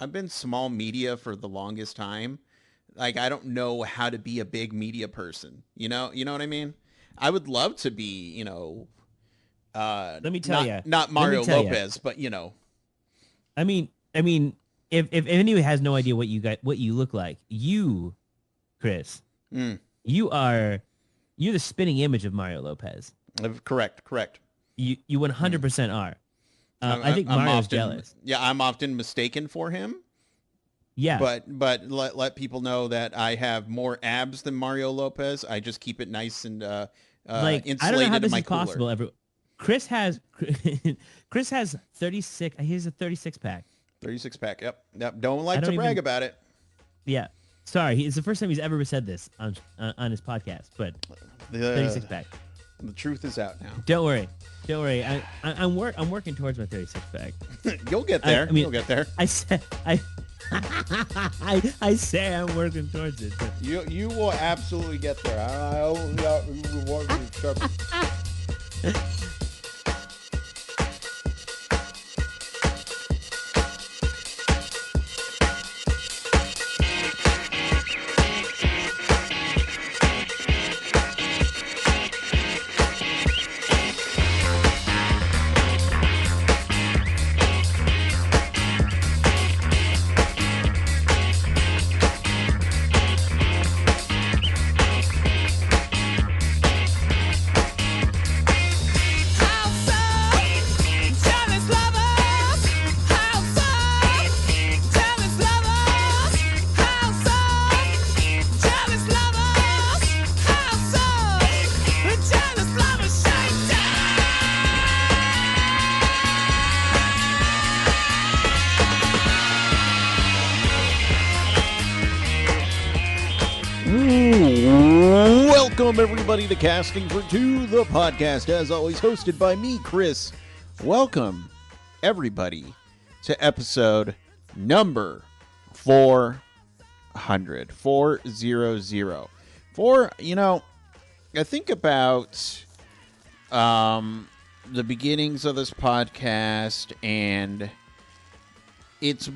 I've been small media for the longest time. Like I don't know how to be a big media person. You know what I mean? I would love to be, Let me tell not you. not Let me Mario tell you. Lopez, but I mean, if anyone has no idea what you look like, you, Chris, mm, you are you're the spinning image of Mario Lopez. correct. You Mm. 100% are. I think I'm Mario's often jealous. yeah, I'm often mistaken for him. Yeah, But let people know that I have more abs than Mario Lopez. I just keep it nice and like I don't know how insulated in this my is cooler. possible. Chris has Chris has 36. He has a 36 pack. 36 pack. Yep. Don't I like to don't brag even. about it. Yeah, sorry. It's the first time he's ever said this on his podcast. But The 36 pack. the truth is out now. Don't worry. Don't worry. I'm working towards my 36 pack. You'll get there. I mean, You'll get there. I said I say I'm working towards it. But You will absolutely get there. I only got Welcome, everybody, to Casting for Two, the podcast, as always, hosted by me, Chris. Welcome, everybody, to episode number 400. 400. I think about the beginnings of this podcast, and it's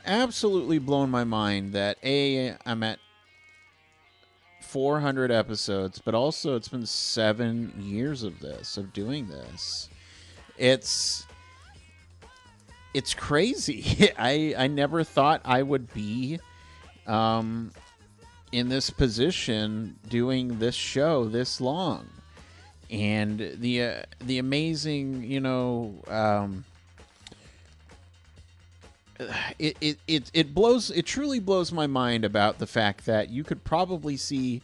absolutely blown my mind that, I'm at 400 episodes, but also it's been 7 years of doing this. It's crazy. I never thought I would be in this position doing this show this long. And the amazing, it truly blows my mind about the fact that you could probably see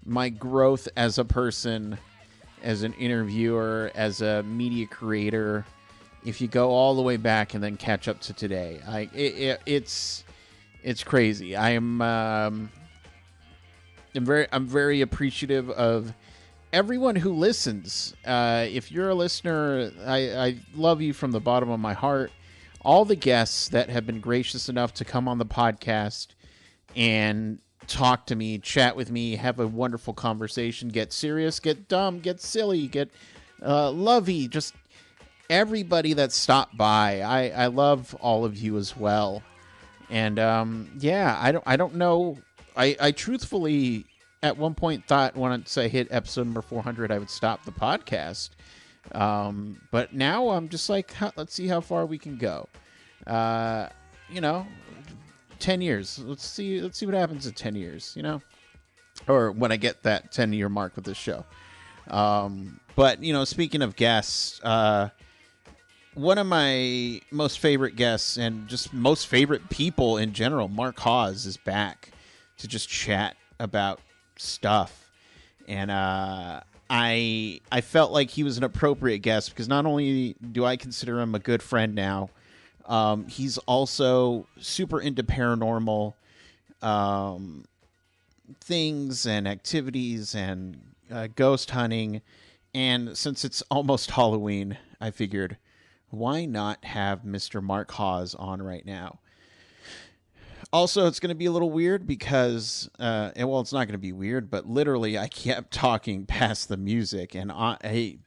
my growth as a person, as an interviewer, as a media creator, if you go all the way back and then catch up to today. It's crazy. I'm very appreciative of everyone who listens. If you're a listener, I love you from the bottom of my heart. All the guests that have been gracious enough to come on the podcast and talk to me, chat with me, have a wonderful conversation, get serious, get dumb, get silly, get lovey, just everybody that stopped by. I love all of you as well. And I don't know. I truthfully at one point thought once I hit episode number 400 I would stop the podcast. But now I'm just like, let's see how far we can go. 10 years. Let's see what happens in 10 years, or when I get that 10-year mark with this show. But speaking of guests, one of my most favorite guests and just most favorite people in general, Marc Hawes, is back to just chat about stuff. And, I felt like he was an appropriate guest because not only do I consider him a good friend now, he's also super into paranormal things and activities and ghost hunting. And since it's almost Halloween, I figured, why not have Mr. Marc Hawes on right now? Also, it's going to be a little weird because, it's not going to be weird, but literally I kept talking past the music, and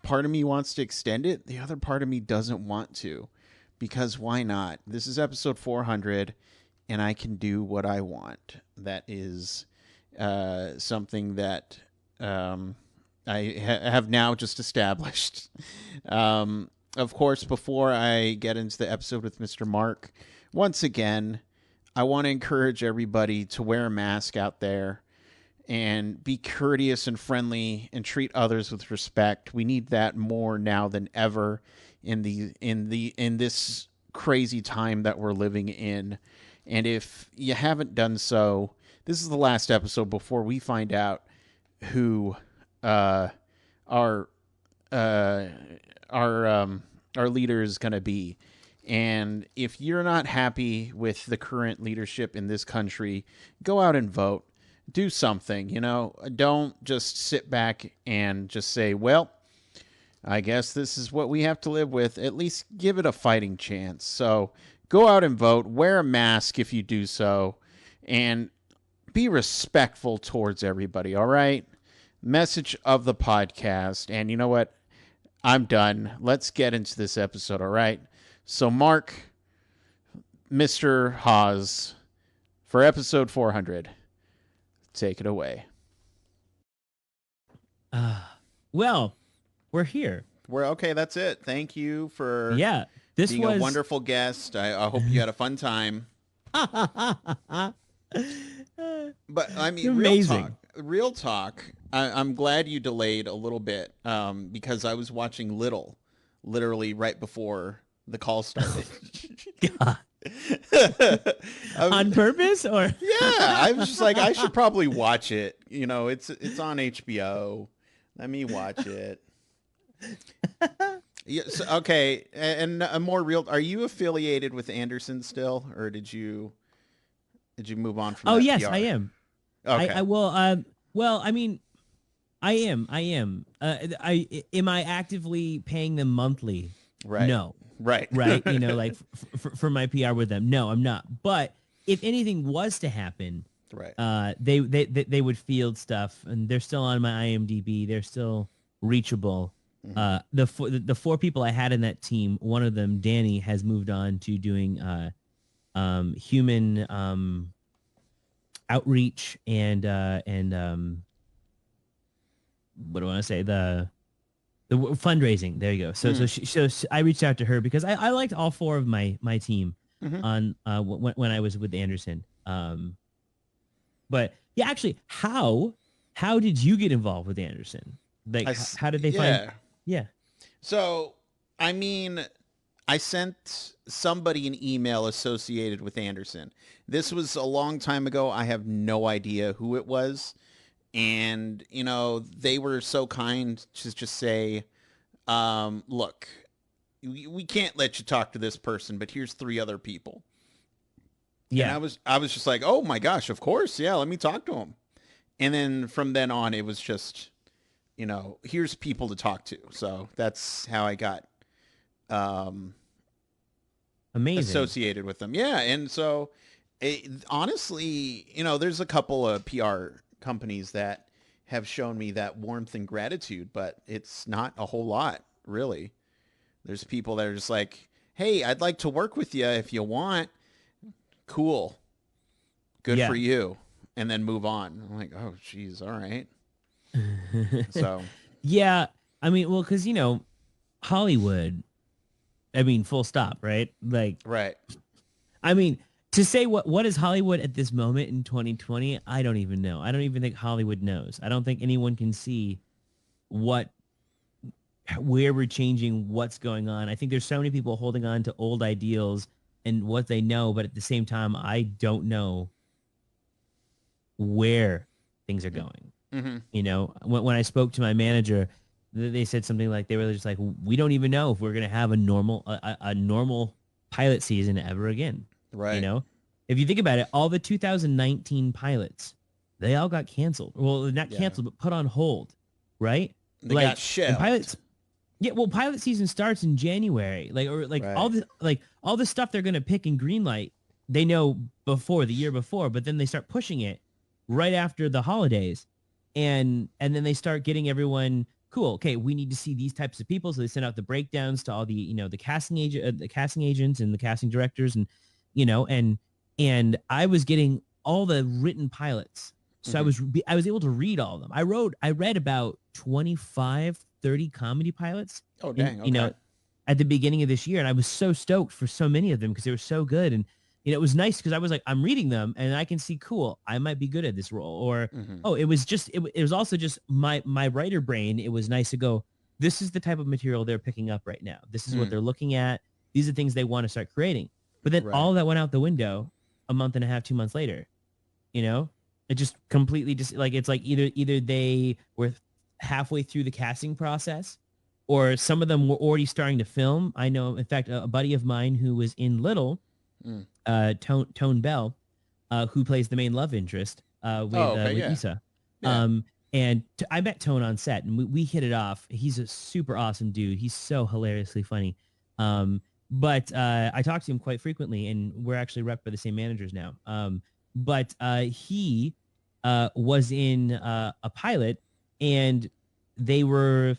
part of me wants to extend it. The other part of me doesn't want to because why not? This is episode 400, and I can do what I want. That is something that I have now just established. Of course, before I get into the episode with Mr. Mark, once again, I want to encourage everybody to wear a mask out there and be courteous and friendly and treat others with respect. We need that more now than ever in this crazy time that we're living in. And if you haven't done so, this is the last episode before we find out who our leader is going to be. And if you're not happy with the current leadership in this country, go out and vote. Do something, Don't just sit back and just say, well, I guess this is what we have to live with. At least give it a fighting chance. So go out and vote. Wear a mask if you do so. And be respectful towards everybody, all right? Message of the podcast. And you know what? I'm done. Let's get into this episode, all right? So, Mark, Mr. Hawes, for episode 400, take it away. Well, we're here. We're okay. That's it. Thank you for being a wonderful guest. I hope you had a fun time. But I mean, amazing. Real talk. I'm glad you delayed a little bit because I was watching literally right before the call started. God. On purpose, or I was just like, I should probably watch it. It's on HBO. Let me watch it. Yes. Okay. And a more real. Are you affiliated with Anderson still, or did you move on from? Oh that yes, PR? I am. Okay. I will. Well, I mean, I am. Am I actively paying them monthly? Right. No. Right. Right. Like for my PR with them. No, I'm not. But if anything was to happen, right. They would field stuff, and they're still on my IMDb. They're still reachable. Mm-hmm. The four people I had in that team, one of them, Danny, has moved on to doing human outreach and what do I want to say, the fundraising. There you go. So I reached out to her because I liked all four of my team mm-hmm. on when I was with Anderson. But yeah, actually, how did you get involved with Anderson? Like, how did they find? Yeah. So, I mean, I sent somebody an email associated with Anderson. This was a long time ago. I have no idea who it was. And, they were so kind to just say, look, we can't let you talk to this person, but here's 3 other people. Yeah. And I was just like, oh my gosh, of course. Yeah. Let me talk to him. And then from then on, it was just, here's people to talk to. So that's how I got, amazing, associated with them. Yeah. And so honestly, there's a couple of PR companies that have shown me that warmth and gratitude, but it's not a whole lot, really. There's people that are just like, hey, I'd like to work with you if you want. Cool. Good for you. And then move on. I'm like, oh, geez. All right. So. Yeah. I mean, well, because, Hollywood, I mean, full stop, right? Like, right. I mean, to say what is Hollywood at this moment in 2020, I don't even know. I don't even think Hollywood knows. I don't think anyone can see where we're changing, what's going on. I think there's so many people holding on to old ideals and what they know, but at the same time, I don't know where things are going. Mm-hmm. When I spoke to my manager, they said something like, they were just like, we don't even know if we're going to have a normal pilot season ever again. Right. If you think about it, all the 2019 pilots, they all got canceled. Well, not canceled, but put on hold. Right. They got shelved. Pilots. Yeah. Well, pilot season starts in January, right. all the stuff they're going to pick in Greenlight, they know the year before, but then they start pushing it right after the holidays. And then they start getting everyone cool. Okay, we need to see these types of people. So they sent out the breakdowns to all the, the casting the casting agents and the casting directors, and and I was getting all the written pilots. So I was able to read all of them. I read about 25, 30 comedy pilots. Oh, dang. Okay. At the beginning of this year, and I was so stoked for so many of them because they were so good. And it was nice because I was like, I'm reading them and I can see, cool, I might be good at this role. Or oh, it was just it was also just my writer brain. It was nice to go, this is the type of material they're picking up right now. This is what they're looking at. These are things they want to start creating. But then all that went out the window a month and a half, 2 months later. It just completely just like, it's like either they were halfway through the casting process, or some of them were already starting to film. I know, in fact, a buddy of mine who was in Little, Tone Bell, who plays the main love interest with Issa. Yeah. I met Tone on set, and we hit it off. He's a super awesome dude. He's so hilariously funny. But I talk to him quite frequently, and we're actually rep by the same managers now. But he was in a pilot, and they were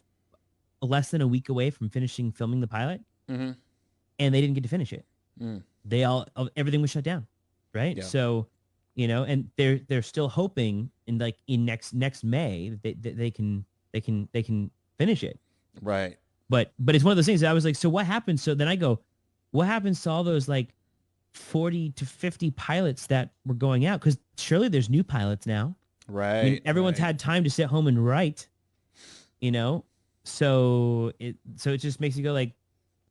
less than a week away from finishing filming the pilot, and they didn't get to finish it. Everything was shut down, right? Yeah. So, and they're still hoping in next May that they can finish it, right? But it's one of those things that I was like, so what happens? So then I go, what happens to all those 40 to 50 pilots that were going out? Because surely there's new pilots now, right? I mean, everyone's had time to sit home and write, So it just makes you go like,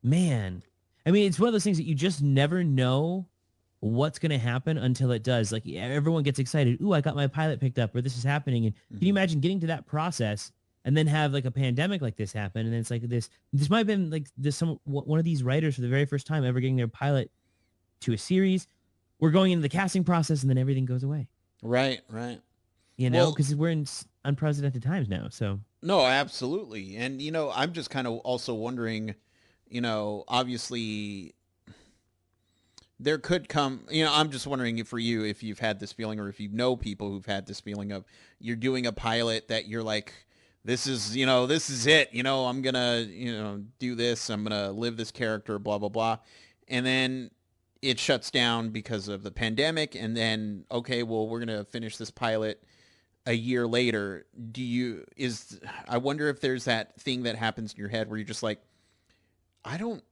man. I mean, it's one of those things that you just never know what's going to happen until it does. Like, everyone gets excited. Ooh, I got my pilot picked up, or this is happening. And can you imagine getting to that process and then have a pandemic like this happen? And then it's like this might have been one of these writers for the very first time ever getting their pilot to a series. We're going into the casting process, and then everything goes away. Right. Because we're in unprecedented times now. So no, absolutely. And, I'm just kind of also wondering, obviously there could come, I'm just wondering if you've had this feeling, or if you know people who've had this feeling of you're doing a pilot that you're like, this is it, I'm going to, do this, I'm going to live this character, blah, blah, blah. And then it shuts down because of the pandemic. And then, okay, well, we're going to finish this pilot a year later. I wonder if there's that thing that happens in your head where you're just like, I don't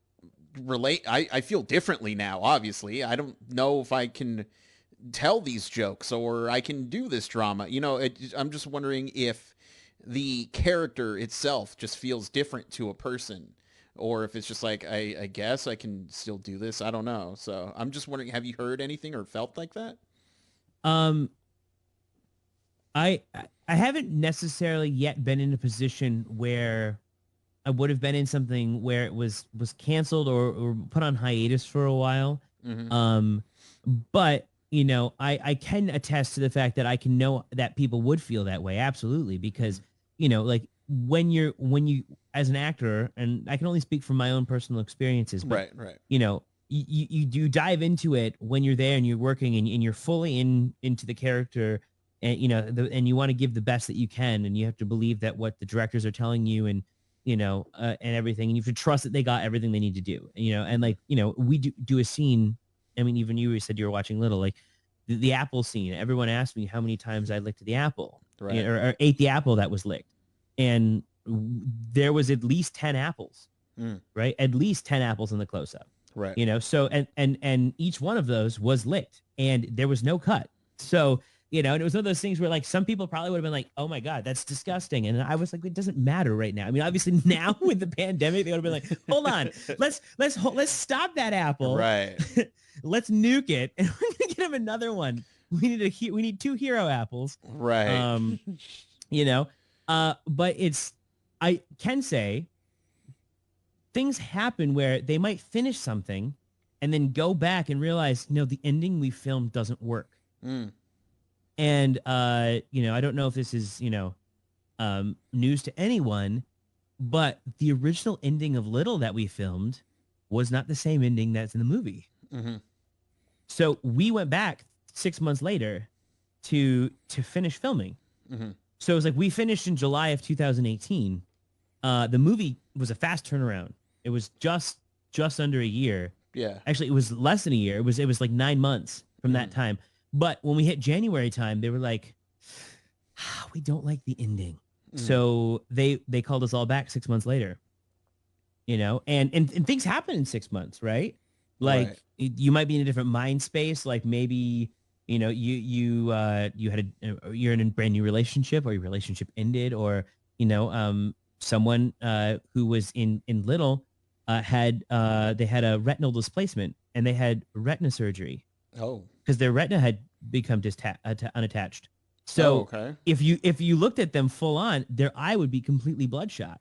relate. I feel differently now. Obviously, I don't know if I can tell these jokes or I can do this drama. I'm just wondering if the character itself just feels different to a person, or if it's just like, I guess I can still do this. I don't know. So I'm just wondering, have you heard anything or felt like that? I haven't necessarily yet been in a position where I would have been in something where it was canceled or put on hiatus for a while. But I can attest to the fact that I can know that people would feel that way. Absolutely. Because, when you as an actor, and I can only speak from my own personal experiences, but, right. You dive into it when you're there and you're working and you're fully into the character, and, and you want to give the best that you can, and you have to believe that what the directors are telling you and everything, and you have to trust that they got everything they need to do, and we do a scene. I mean, even you said you were watching Little, like the apple scene. Everyone asked me how many times I licked the apple, right, or ate the apple that was licked, and there was at least 10 apples, right? At least 10 apples in the close-up, right? So and each one of those was licked, and there was no cut. So and it was one of those things where some people probably would have been like, oh my God, that's disgusting. And I was like, it doesn't matter right now. I mean, obviously now with the pandemic, they would have been like, hold on, let's stop that apple. Right. Let's nuke it. And we're going to get him another one. We need 2 hero apples. Right. But I can say things happen where they might finish something and then go back and realize, the ending we filmed doesn't work. And, I don't know if this is, news to anyone, but the original ending of Little that we filmed was not the same ending that's in the movie. So we went back 6 months later to finish filming. So it was like we finished in July of 2018. The movie was a fast turnaround. It was just under a year. Yeah. Actually, it was less than a year. It was like 9 months from that time. But when we hit January time, they were like, we don't like the ending. So they called us all back 6 months later. You know, and things happen in 6 months, right? Like you might be in a different mind space. Like maybe, you know, you're in a brand new relationship, or your relationship ended, or, you know, someone who was in Little they had a retinal displacement, and they had retina surgery. Oh, because their retina had become unattached. So if you looked at them full on, their eye would be completely bloodshot.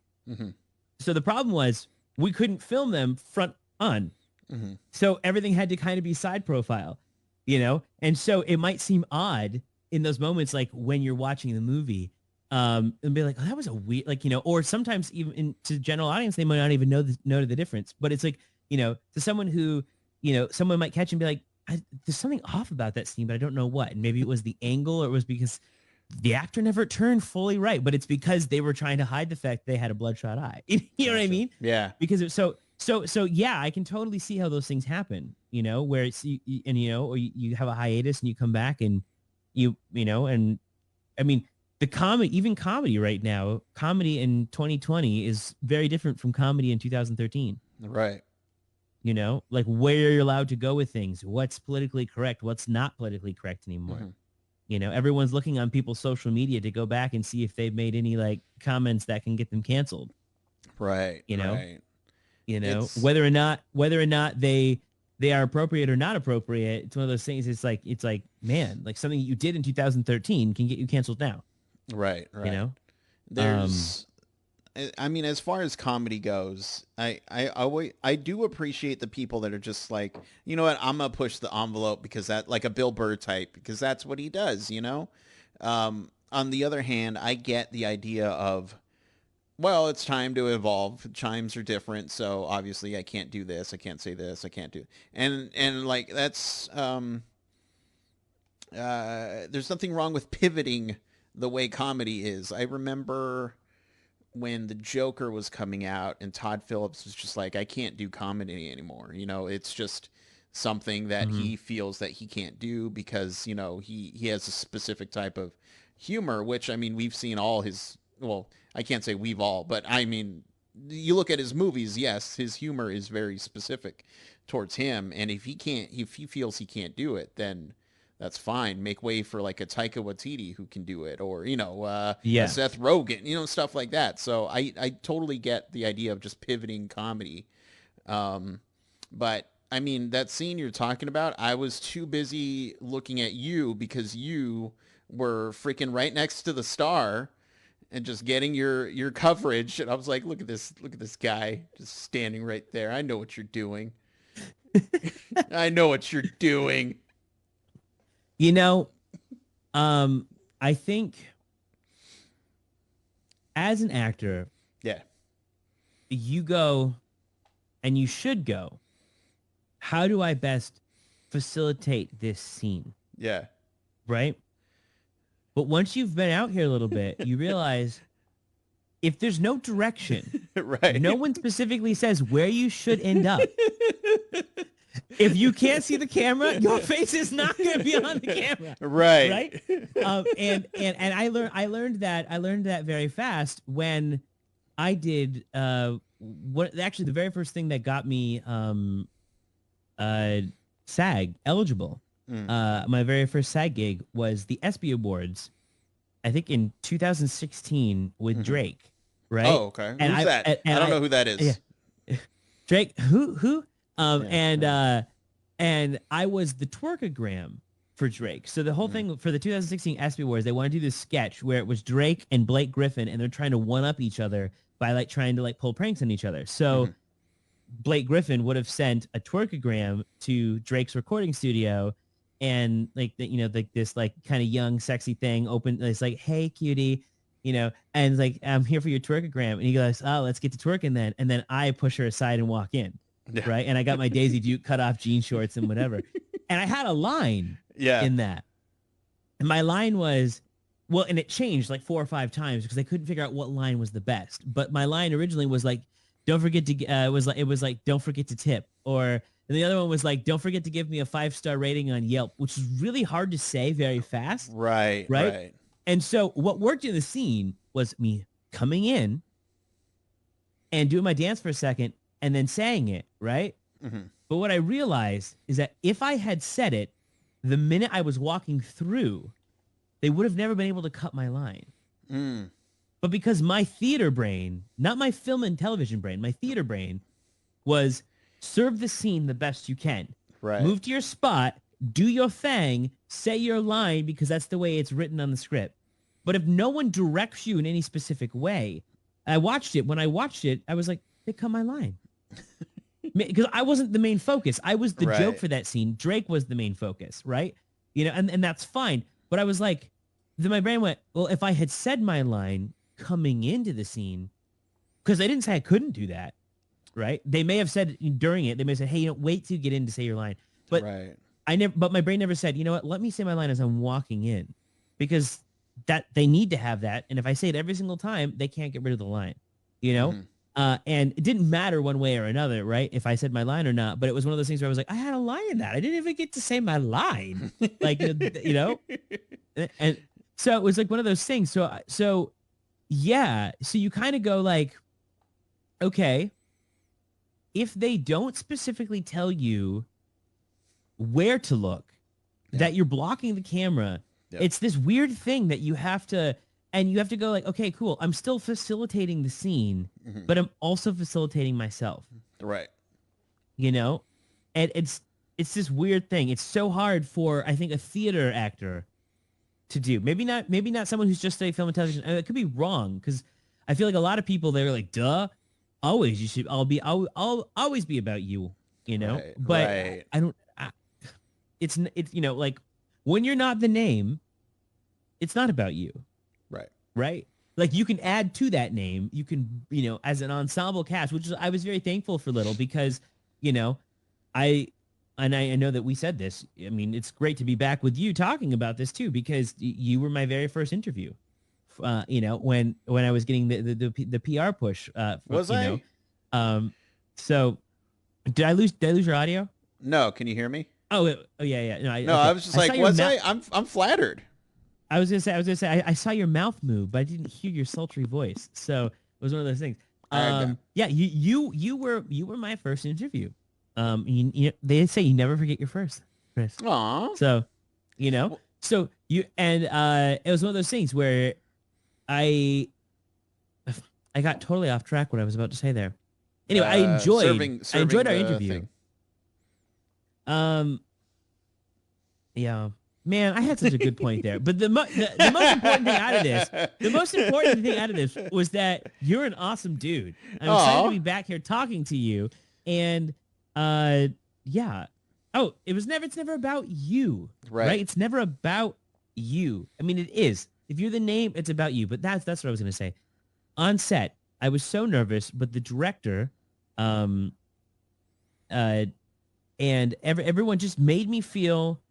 So the problem was we couldn't film them front on. So everything had to kind of be side profile, you know? And so it might seem odd in those moments, like when you're watching the movie, and be like, oh, that was a weird, like, you know, or sometimes even to the general audience, they might not even know the difference. But it's like, you know, to someone who, you know, someone might catch and be like, there's something off about that scene, but I don't know what. And maybe it was the angle, or it was because the actor never turned fully right, but it's because they were trying to hide the fact they had a bloodshot eye. You know what I mean? Yeah. Because it's so yeah, I can totally see how those things happen, you know, where it's, and, you know, or you have a hiatus and you come back and you know, and I mean, even comedy right now, comedy in 2020 is very different from comedy in 2013. Right. You know, like where you're allowed to go with things, what's politically correct, what's not politically correct anymore. You know, everyone's looking on people's social media to go back and see if they've made any like comments that can get them canceled. Right. You know, right. You know, whether or not they are appropriate or not appropriate. It's one of those things. It's like, man, like something you did in 2013 can get you canceled now. Right. Right. You know, there's, I mean, as far as comedy goes, I do appreciate the people that are just like, you know what, I'm gonna push the envelope because that, like a Bill Burr type, because that's what he does, you know. On the other hand, I get the idea of, well, it's time to evolve. Chimes are different, so obviously I can't do this, I can't say this, I can't do, and like that's there's nothing wrong with pivoting the way comedy is. I remember when the Joker was coming out and Todd Phillips was just like, I can't do comedy anymore. You know, it's just something that he feels that he can't do because, you know, he has a specific type of humor, which, I mean, we've seen all his, well, I can't say we've all, but I mean, you look at his movies, yes, his humor is very specific towards him. And if he feels he can't do it, then that's fine. Make way for like a Taika Waititi who can do it, or, you know, a Seth Rogen, you know, stuff like that. So I totally get the idea of just pivoting comedy. But I mean, that scene you're talking about, I was too busy looking at you because you were freaking right next to the star and just getting your coverage. And I was like, look at this guy just standing right there. I know what you're doing. I know what you're doing. You know, I think as an actor, you go and you should go, how do I best facilitate this scene? Yeah. Right? But once you've been out here a little bit, you realize if there's no direction, right, no one specifically says where you should end up. If you can't see the camera, your face is not going to be on the camera. Right. And I learned that very fast when I did actually the very first thing that got me SAG eligible. My very first SAG gig was the ESPY Awards, I think in 2016 with Drake. Right. Oh, okay. And Who's that? I don't know who that is. Yeah. Drake. Who? And I was the twerkogram for Drake. So the whole thing for the 2016 ESPY Awards, they want to do this sketch where it was Drake and Blake Griffin, and they're trying to one up each other by like trying to like pull pranks on each other. So Blake Griffin would have sent a twerkogram to Drake's recording studio, and like this like kind of young sexy thing open. It's like, hey cutie, you know, and it's like, I'm here for your twerkogram, and he goes, oh, let's get to twerking then. And then I push her aside and walk in. Yeah. Right. And I got my Daisy Duke cut off jean shorts and whatever. And I had a line in that. And my line was, well, and it changed like 4 or 5 times because I couldn't figure out what line was the best. But my line originally was like, "Don't forget to," it was like, "Don't forget to tip," and the other one was like, "Don't forget to give me a 5-star rating on Yelp," which is really hard to say very fast. Right. Right. Right. And so what worked in the scene was me coming in and doing my dance for a second and then saying it. Right. Mm-hmm. But what I realized is that if I had said it the minute I was walking through, they would have never been able to cut my line. Mm. But because my theater brain, not my film and television brain, my theater brain was serve the scene the best you can. Right. Move to your spot, do your thing, say your line because that's the way it's written on the script. But if no one directs you in any specific way, I watched it. When I watched it, I was like, they cut my line. Because I wasn't the main focus. I was the joke for that scene. Drake was the main focus, right? And that's fine. But I was like, then my brain went, well, if I had said my line coming into the scene, because they didn't say I couldn't do that, right? They may have said during it, they may have said, hey, wait till you get in to say your line. But but my brain never said, you know what, let me say my line as I'm walking in. Because that they need to have that. And if I say it every single time, they can't get rid of the line, Mm-hmm. And it didn't matter one way or another, right? If I said my line or not, but it was one of those things where I was like, I had a line in that. I didn't even get to say my line. Like, and so it was like one of those things. So yeah. So you kind of go like, okay, if they don't specifically tell you where to look, that you're blocking the camera, it's this weird thing that you have to, and you have to go like, okay, cool. I'm still facilitating the scene, but I'm also facilitating myself. Right. And it's this weird thing. It's so hard for, I think, a theater actor to do. Maybe not someone who's just studied film and television. It could be wrong because I feel like a lot of people, they're like, duh, always I'll always be about you, Right, but right. it's like when you're not the name, it's not about you. Right. Like you can add to that name. You can, as an ensemble cast, which I was very thankful for Little because, I know that we said this. I mean, it's great to be back with you talking about this too, because you were my very first interview. When I was getting the PR push. Was I? So did I lose your audio? No. Can you hear me? Oh yeah. No, okay. I was just like, was I? I'm flattered. I was gonna say I saw your mouth move, but I didn't hear your sultry voice. So it was one of those things. Yeah, you were my first interview. They say you never forget your first, Chris. Aww. So, so you and it was one of those things where I got totally off track what I was about to say there. Anyway, I enjoyed our interview. Thing. Yeah. Man, I had such a good point there. But the most important thing out of this, was that you're an awesome dude. I'm excited to be back here talking to you. And yeah. Oh, it's never about you. Right? It's never about you. I mean, it is. If you're the name, it's about you. But that's what I was gonna say. On set, I was so nervous, but the director, and everyone just made me feel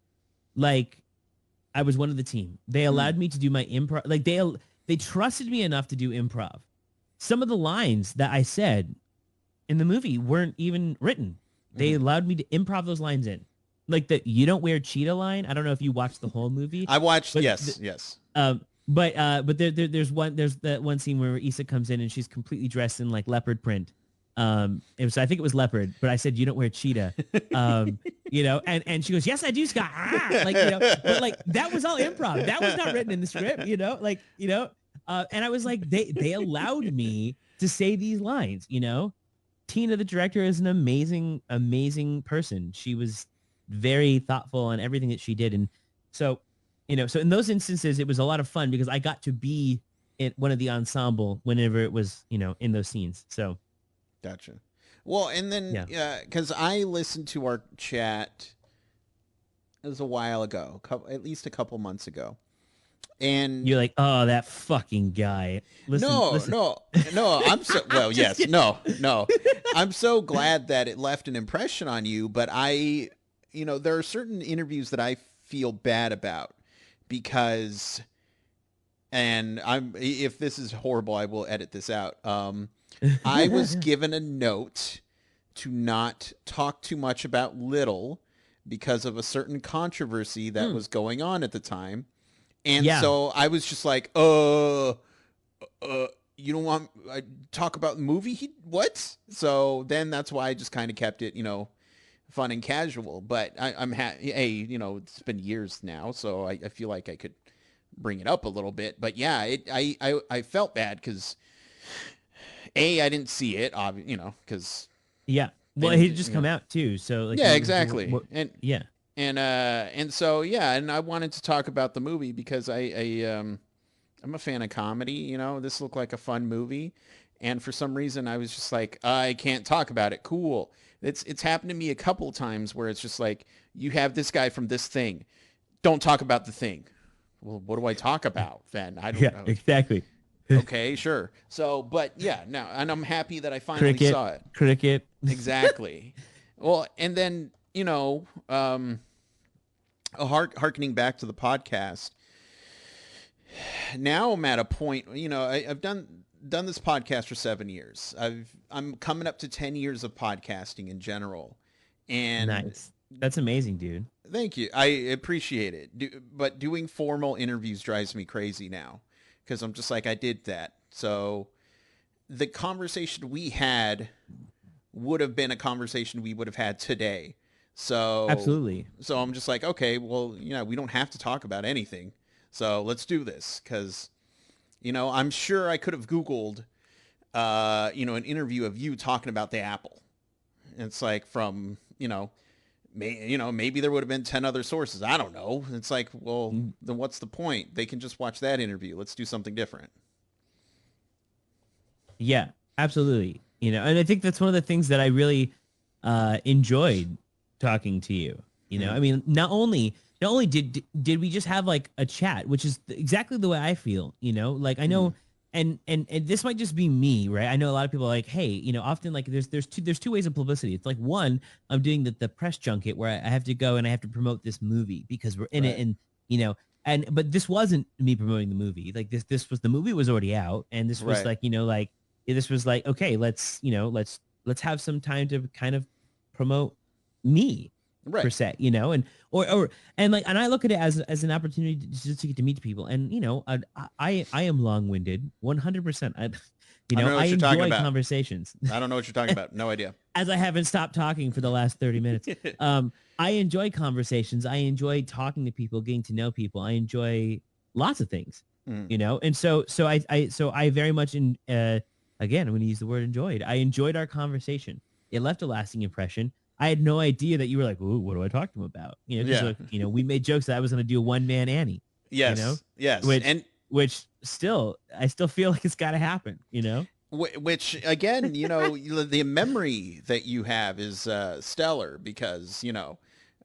like I was one of the team. They allowed me to do my improv. Like they trusted me enough to do improv. Some of the lines that I said in the movie weren't even written. They allowed me to improv those lines in. Like the "you don't wear cheetah" line. I don't know if you watched the whole movie. I watched. Yes. But there's that one scene where Issa comes in and she's completely dressed in like leopard print. I think it was leopard, but I said, "You don't wear cheetah," and she goes, "Yes, I do, Scott." But like that was all improv. That was not written in the script, and I was like, they allowed me to say these lines, Tina, the director, is an amazing, amazing person. She was very thoughtful on everything that she did. And so, so in those instances, it was a lot of fun because I got to be in one of the ensemble whenever it was, in those scenes. So. Gotcha. Well, and then, because I listened to our chat, it was a while ago, at least a couple months ago. And you're like, oh, that fucking guy. Listen. No. I'm so, well, yes, kidding. No. I'm so glad that it left an impression on you. But there are certain interviews that I feel bad about because and if this is horrible, I will edit this out. I was given a note to not talk too much about Little because of a certain controversy that was going on at the time. And Yeah. so I was just like, you don't want I talk about the movie? What? So then that's why I just kind of kept it, fun and casual. But I'm hey, it's been years now, so I feel like I could bring it up a little bit. But yeah, I felt bad because I didn't see it, because Yeah. Well, he just come out too, so like. yeah, exactly, yeah. And so yeah, and I wanted to talk about the movie because I'm a fan of comedy. This looked like a fun movie, and for some reason I was just like, I can't talk about it. Cool. It's happened to me a couple times where it's just like, you have this guy from this thing, don't talk about the thing. Well, what do I talk about then? I don't know. Exactly. Okay, sure. So, but yeah, no, and I'm happy that I finally saw it. Cricket. Exactly. Well, and then, harkening back to the podcast, now I'm at a point, I've done this podcast for 7 years. I'm coming up to 10 years of podcasting in general. And nice. That's amazing, dude. Thank you. I appreciate it. But doing formal interviews drives me crazy now because I'm just like, I did that. So the conversation we had would have been a conversation we would have had today. So absolutely. So I'm just like, okay, well, we don't have to talk about anything. So let's do this because, I'm sure I could have Googled, an interview of you talking about the Apple. And it's like from, maybe there would have been 10 other sources. I don't know. It's like, well, then what's the point? They can just watch that interview. Let's do something different. Yeah, absolutely. And I think that's one of the things that I really enjoyed talking to you. I mean, not only did we just have like a chat, which is exactly the way I feel, like I know, and this might just be me, right? I know a lot of people are like, hey, often like there's two ways of publicity. It's like, one, I'm doing the press junket where I have to go and I have to promote this movie because we're in it, and but this wasn't me promoting the movie. Like this was, the movie was already out, and this was like, this was like, okay, let's have some time to kind of promote me. Right. Per se, and I look at it as an opportunity just to get to meet people, and I am long-winded 100%. I enjoy conversations. I don't know what you're talking about. No idea. As I haven't stopped talking for the last 30 minutes. I enjoy conversations. I enjoy talking to people, getting to know people. I enjoy lots of things, and so I very much again, I'm going to use the word enjoyed. I enjoyed our conversation. It left a lasting impression. I had no idea that you were like, ooh, what do I talk to him about? We made jokes that I was going to do a one-man Annie. Yes. Yes. Which still, I still feel like it's got to happen, Which again, the memory that you have is stellar because,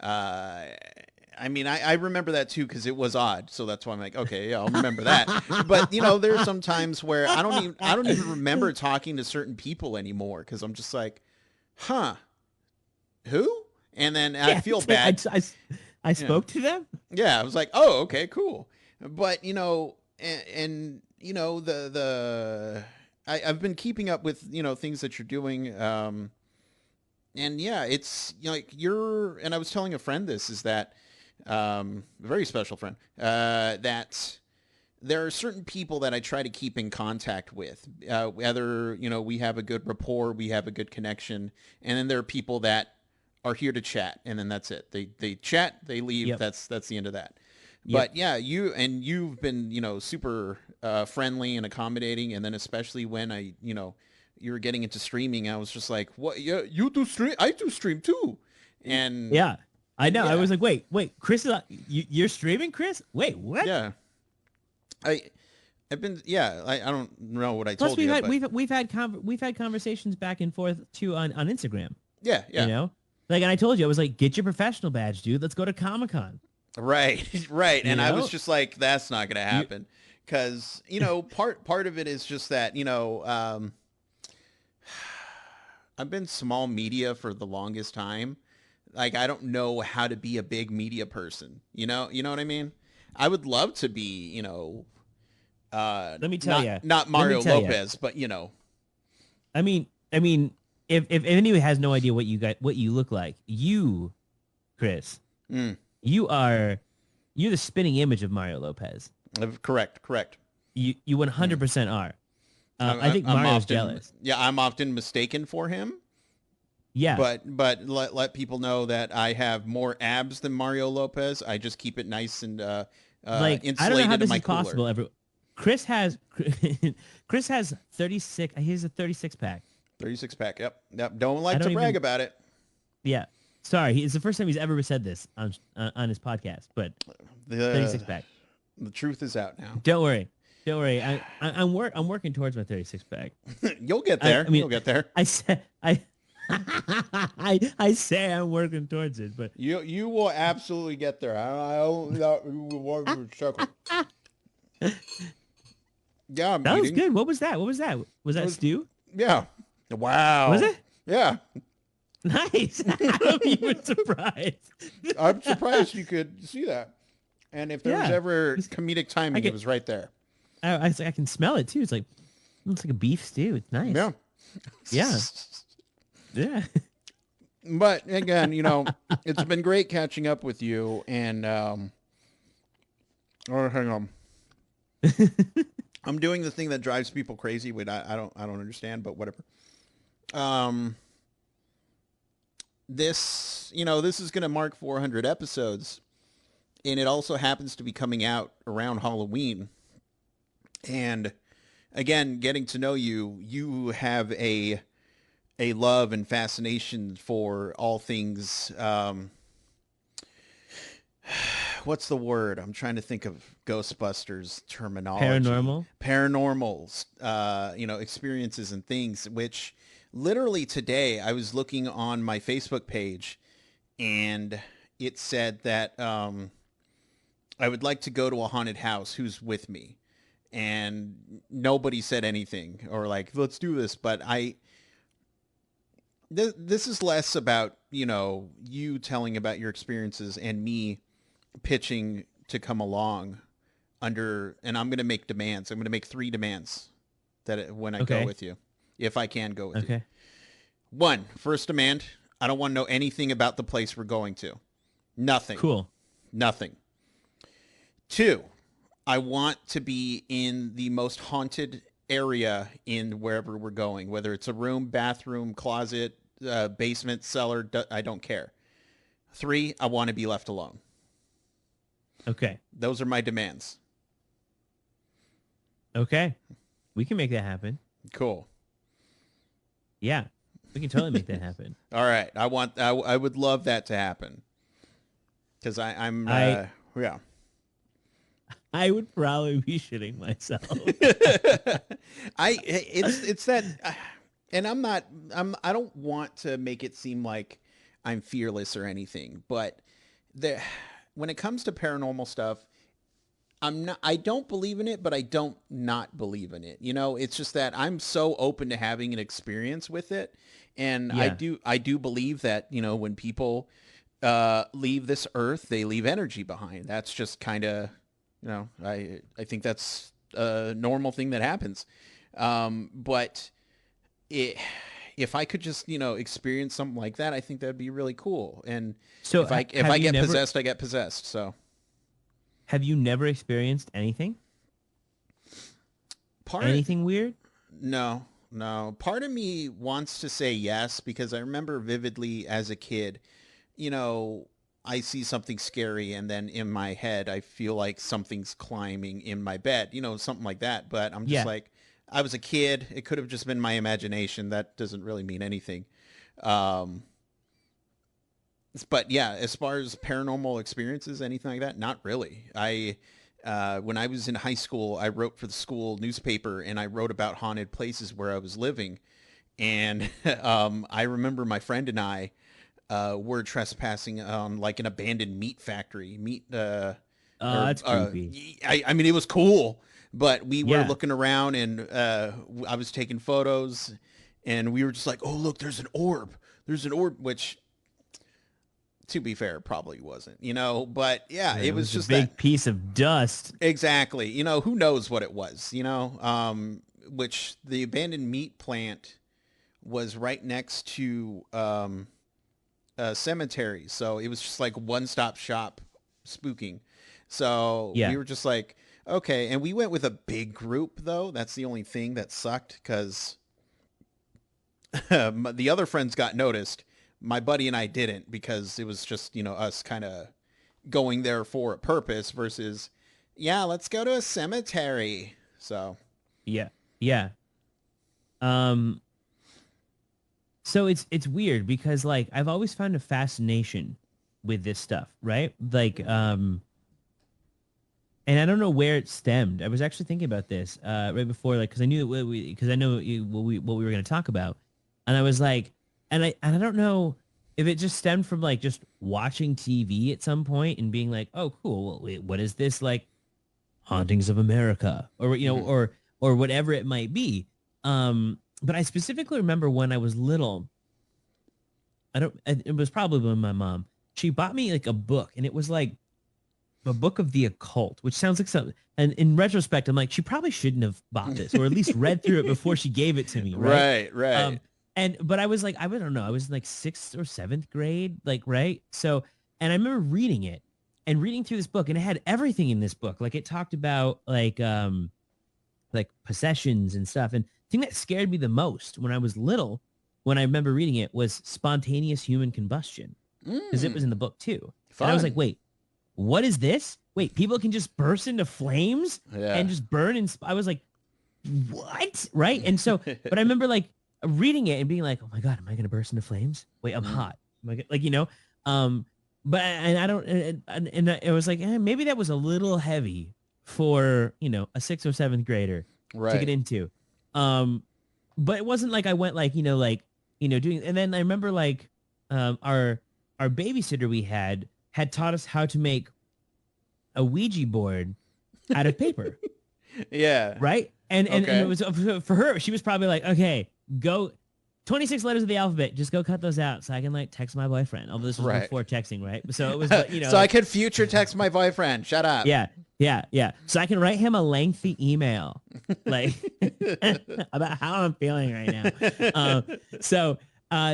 I mean, I remember that too because it was odd, so that's why I'm like, okay, yeah, I'll remember that. But there's some times where I don't even remember talking to certain people anymore because I'm just like, huh. Who? And then I feel bad. I spoke to them. Yeah, I was like, oh, okay, cool. But I've been keeping up with things that you're doing. And yeah, it's and I was telling a friend this is that a very special friend that there are certain people that I try to keep in contact with, whether we have a good rapport, we have a good connection, and then there are people that are here to chat, and then that's it. They chat, they leave. Yep. That's the end of that. Yep. But yeah, you've been super friendly and accommodating, and then especially when you were getting into streaming, I was just like, what? Yeah, you do stream? I do stream too. And yeah, I know. Yeah. I was like, wait, Chris, you're streaming, Chris? Wait, what? Yeah, I've been. Yeah, I don't know what I told you. Plus, we've had conversations back and forth too on Instagram. Yeah. Like, and I told you, I was like, get your professional badge, dude. Let's go to Comic-Con. Right. And I was just like, that's not going to happen. Because, part of it is just that, I've been small media for the longest time. Like, I don't know how to be a big media person. You know what I mean? I would love to be, Let me tell you. Not Mario Lopez, but you know. I mean, if anyone has no idea what you look like, you, Chris, you're the spinning image of Mario Lopez. Correct. You 100% are. I think Mario's jealous. Yeah, I'm often mistaken for him. Yeah. But let people know that I have more abs than Mario Lopez. I just keep it nice and insulated I don't know how this in my is cooler. possible. Chris has 36. He has a 36 pack. 36 pack. Yep. Don't like to brag about it. Yeah. Sorry, it's the first time he's ever said this on his podcast. But 36 pack. The truth is out now. Don't worry. I'm working towards my 36 pack. You'll get there. You'll get there. I say I'm working towards it, but you will absolutely get there. Yeah, that was good. What was that? Was that stew? Yeah. Wow. Was it? Yeah. Nice. I'm even surprised. I'm surprised you could see that. And if there was ever comedic timing, it was right there. I can smell it too. It's like a beef stew. It's nice. Yeah. Yeah. Yeah. But again, it's been great catching up with you. And hang on. I'm doing the thing that drives people crazy, which I don't understand, but whatever. This is going to mark 400 episodes, and it also happens to be coming out around Halloween. And again, getting to know you have a love and fascination for all things. What's the word? I'm trying to think of Ghostbusters terminology. Paranormals, experiences and things, which literally today I was looking on my Facebook page and it said that I would like to go to a haunted house. Who's with me? And nobody said anything or like, let's do this. But this is less about, you telling about your experiences and me pitching to come along and I'm going to make demands. I'm going to make 3 demands when I go with you, if I can go with you. One, first demand, I don't want to know anything about the place we're going to. Nothing. Cool. Nothing. 2, I want to be in the most haunted area in wherever we're going, whether it's a room, bathroom, closet, basement, cellar, I don't care. 3, I want to be left alone. Okay. Those are my demands. Okay. We can make that happen. Cool. Yeah. We can totally make that happen. All right. I would love that to happen. Because yeah. I would probably be shitting myself. It's that, and I don't want to make it seem like I'm fearless or anything, but when it comes to paranormal stuff, I don't believe in it, but I don't not believe in it. It's just that I'm so open to having an experience with it. And yeah. I do believe that, when people leave this earth, they leave energy behind. That's just kind of, I think that's a normal thing that happens. But if I could just, experience something like that, I think that'd be really cool. And so if I get possessed, I get possessed. So have you never experienced anything? Anything weird? No. Part of me wants to say yes, because I remember vividly as a kid, I see something scary and then in my head, I feel like something's climbing in my bed, something like that. But I'm just like, I was a kid. It could have just been my imagination. That doesn't really mean anything. But yeah, as far as paranormal experiences, anything like that, not really. When I was in high school, I wrote for the school newspaper and I wrote about haunted places where I was living. And I remember my friend and I were trespassing on like an abandoned meat factory. That's creepy. I mean, it was cool, but we were looking around and I was taking photos and we were just like, oh, look, there's an orb, which to be fair, it probably wasn't, but yeah, Right, it it was was a just that. big piece of dust. Exactly. Who knows what it was, which the abandoned meat plant was right next to a cemetery. So it was just like one-stop shop spooking. So we Yeah. were just like, okay. And we went with a big group, though. That's the only thing that sucked because the other friends got noticed. My buddy and I didn't because it was just, us kind of going there for a purpose versus, yeah, let's go to a cemetery. So, Yeah. Yeah. Um so it's weird because like I've always found a fascination with this stuff, right? Like and I don't know where it stemmed. I was actually thinking about this right before, like, because I knew because I know what we were going to talk about, and I was like, and I don't know if it just stemmed from like just watching TV at some point and being like, oh, cool. Well, wait, what is this like? Hauntings of America, or mhm. or whatever it might be. But I specifically remember when I was little. I don't. It was probably when my mom she bought me like a book, and it was like a book of the occult, which sounds like something. And in retrospect, I'm like, she probably shouldn't have bought this, or at least read through it before she gave it to me, right? Right, right. Um, but I was like, I don't know, I was in like sixth or seventh grade, like right. So, and I remember reading it and reading through this book, and it had everything in this book. Like it talked about like possessions and stuff. And the thing that scared me the most when I was little, when I remember reading it, was spontaneous human combustion because it was Mm, in the book too. And I was like, fun. wait, what is this? Wait, people can just burst into flames Yeah. and just burn. And I was like, what? Right. And so, but I remember like reading it and being like, oh my God, am I going to burst into flames? Wait, I'm Mm, hot. Am I like, um, but, and I don't, and it was like, maybe that was a little heavy for, a sixth or seventh grader to get right. into. Um, but it wasn't like I went like, doing, and then I remember like, our babysitter we had taught us how to make a Ouija board out of paper, Yeah. right? And it Okay. was for her. She was probably like, okay, go 26 letters of the alphabet. Just go cut those out so I can like text my boyfriend. Although this was Right. before texting, right? So it was, but So I like, could future text my boyfriend. Shut up. yeah, yeah, yeah. So I can write him a lengthy email, like about how I'm feeling right now. So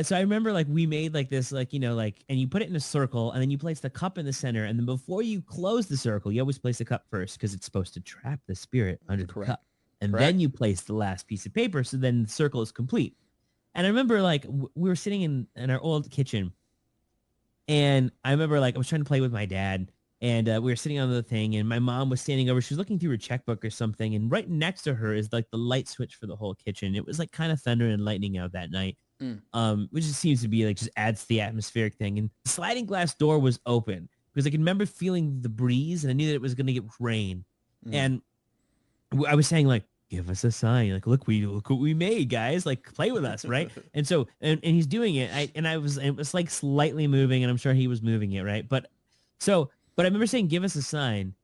so I remember like we made like this like like, and you put it in a circle and then you place the cup in the center, and then before you close the circle you always place the cup first because it's supposed to trap the spirit under the Correct. cup, and then Correct. you place the last piece of paper so then the circle is complete. And I remember like we were sitting in our old kitchen, and I remember like I was trying to play with my dad, and we were sitting on the thing, and my mom was standing over. She was looking through her checkbook or something, and right next to her is like the light switch for the whole kitchen. It was like kind of thunder and lightning out that night, Mm, which just seems to be like just adds to the atmospheric thing. And the sliding glass door was open because I can remember feeling the breeze, and I knew that it was going to get rain. mm. And I was saying like, give us a sign, like look what we made, guys, like play with us, right? And so and he's doing it. It was like slightly moving, and I'm sure he was moving it, right? But I remember saying, give us a sign,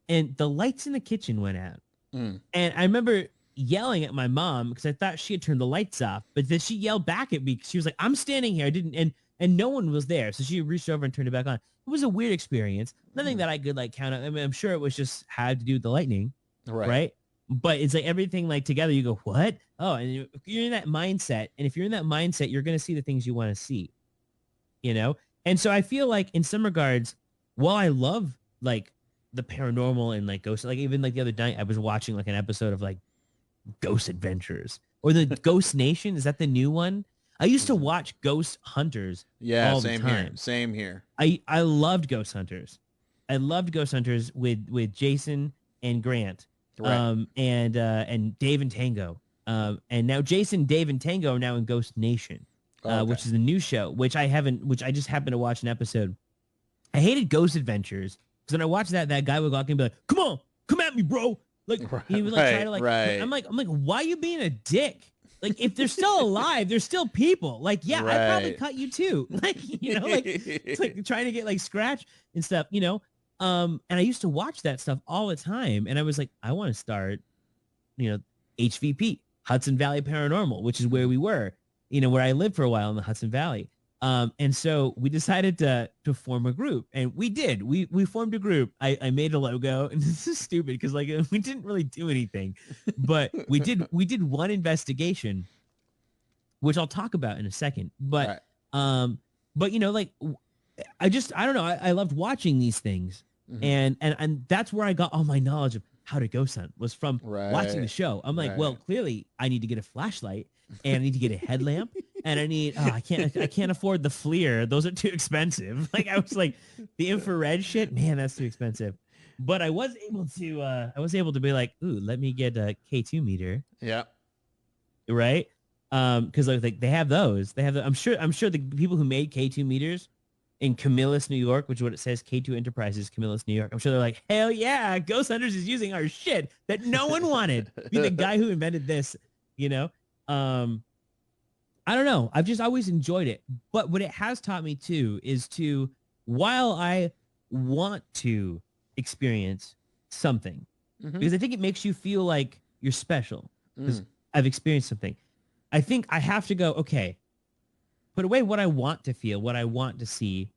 and the lights in the kitchen went out. Mm. And I remember yelling at my mom because I thought she had turned the lights off, but then she yelled back at me because she was like, I'm standing here. I didn't, and no one was there. So she reached over and turned it back on. It was a weird experience. Nothing Mm. that I could like count on. I mean, I'm sure it was just had to do with the lightning, Right. right? But it's like everything like together, you go, what? Oh, and you're in that mindset. And if you're in that mindset, you're going to see the things you want to see, you know? And so I feel like in some regards, while I love like the paranormal and like ghosts, like even like the other night, I was watching like an episode of like Ghost Adventures or the Ghost Nation. Is that the new one? I used to Mhm. watch Ghost Hunters Yeah, all the same here. time. Same here. I loved Ghost Hunters. I loved Ghost Hunters with Jason and Grant, Right. and Dave and Tango, and now Jason, Dave, and Tango are now in Ghost Nation, Okay. which is the new show, which I just happened to watch an episode. I hated Ghost Adventures because when I watched that guy would go out and be like, "Come on, come at me, bro!" Like he would like try Right. to like. Right. I'm like, why are you being a dick? Like if they're still alive, they're still people. Like yeah, I probably Right. cut you too. Like like it's like trying to get like scratch and stuff. And I used to watch that stuff all the time, and I was like, I want to start, you know, HVP, Hudson Valley Paranormal, which is where we were, where I lived for a while in the Hudson Valley. And so we decided to form a group, and we did. We formed a group. I made a logo, and this is stupid because like we didn't really do anything, but we did one investigation, which I'll talk about in a second. Right. But like I don't know. I loved watching these things, and that's where I got all my knowledge of how to ghost hunt was from watching the show. I'm like, well, clearly I need to get a flashlight and I need to get a headlamp and I can't afford the FLIR. Those are too expensive. Like I was like the infrared shit, man, that's too expensive. But I was able to be like, ooh, let me get a K2 meter. Yeah. Right. Because like they have those. I'm sure the people who made K2 meters in Camillus, New York, which is what it says, K2 Enterprises, Camillus, New York. I'm sure they're like, hell yeah, Ghost Hunters is using our shit that no one wanted. Be the guy who invented this, I don't know. I've just always enjoyed it. But what it has taught me too is while I want to experience something, because I think it makes you feel like you're special because I've experienced something. I think I have to go, okay, put away what I want to feel, what I want to see.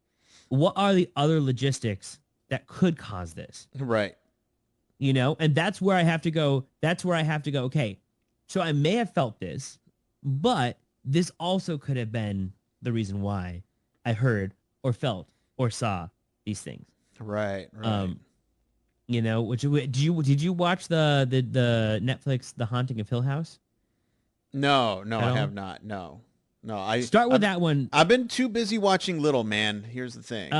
What are the other logistics that could cause this? Right. And that's where I have to go. Okay, so I may have felt this, but this also could have been the reason why I heard or felt or saw these things. Right. Did you watch the Netflix The Haunting of Hill House? No, I have not. No. I start with that one. I've been too busy watching Little, man. Here's the thing.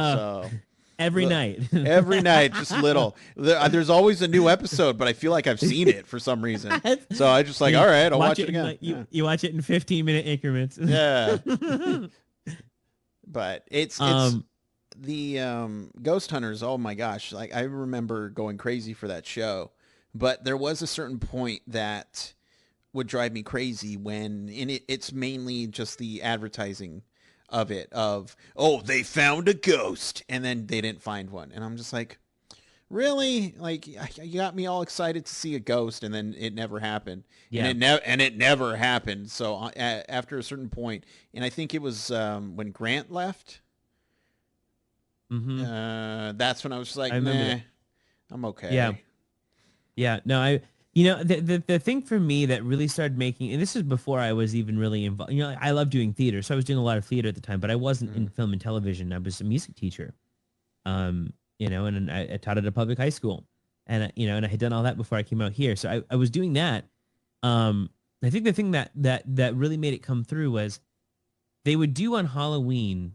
Every night, just Little. There's always a new episode, but I feel like I've seen it for some reason. So I just like, all right, I'll watch it again. You watch it in 15-minute increments. Yeah. But it's the Ghost Hunters. Oh my gosh. Like I remember going crazy for that show, but there was a certain point that would drive me crazy when it's mainly just the advertising of it they found a ghost and then they didn't find one, and I'm just like, really? Like you got me all excited to see a ghost and then it never happened. And it never happened. So after a certain point, and I think it was when Grant left, that's when I was just like, nah, I'm okay. No, the thing for me that really started making, and this is before I was even really involved, I love doing theater. So I was doing a lot of theater at the time, but I wasn't in film and television. I was a music teacher, and I taught at a public high school, and and I had done all that before I came out here. So I was doing that. I think the thing that really made it come through was they would do on Halloween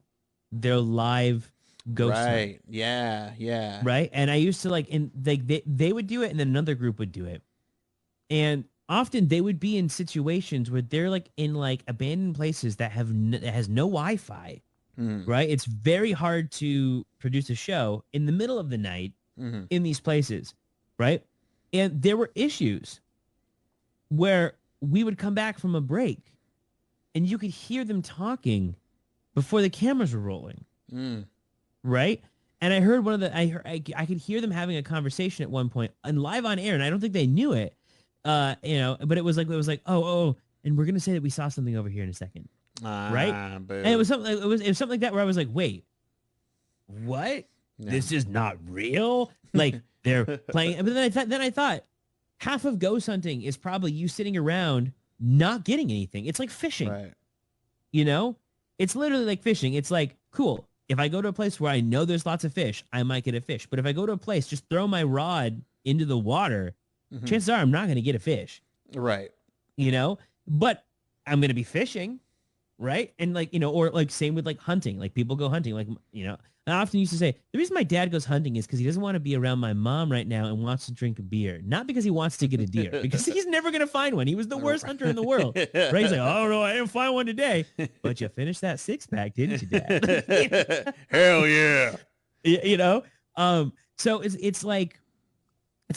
their live ghost hunt. Right. Yeah. Right. And I used to they would do it, and then another group would do it. And often they would be in situations where they're like in like abandoned places that has no Wi-Fi, right? It's very hard to produce a show in the middle of the night in these places, right? And there were issues where we would come back from a break and you could hear them talking before the cameras were rolling, right? And I heard I could hear them having a conversation at one point and live on air, and I don't think they knew it. But it was like, oh, and we're gonna say that we saw something over here in a second, right? Boo. And it was something like that where I was like, wait, what? No. This is not real. Like they're playing. But then I thought, half of ghost hunting is probably you sitting around not getting anything. It's like fishing, right? It's literally like fishing. It's like, cool. If I go to a place where I know there's lots of fish, I might get a fish. But if I go to a place, just throw my rod into the water. Chances are I'm not going to get a fish. Right. But I'm going to be fishing. Right. And or like same with like hunting, like people go hunting, like, I often used to say the reason my dad goes hunting is because he doesn't want to be around my mom right now and wants to drink a beer. Not because he wants to get a deer, because he's never going to find one. He was the worst hunter in the world. Right. He's like, oh no, I didn't find one today, but you finished that 6-pack, didn't you, Dad? Hell yeah. So it's like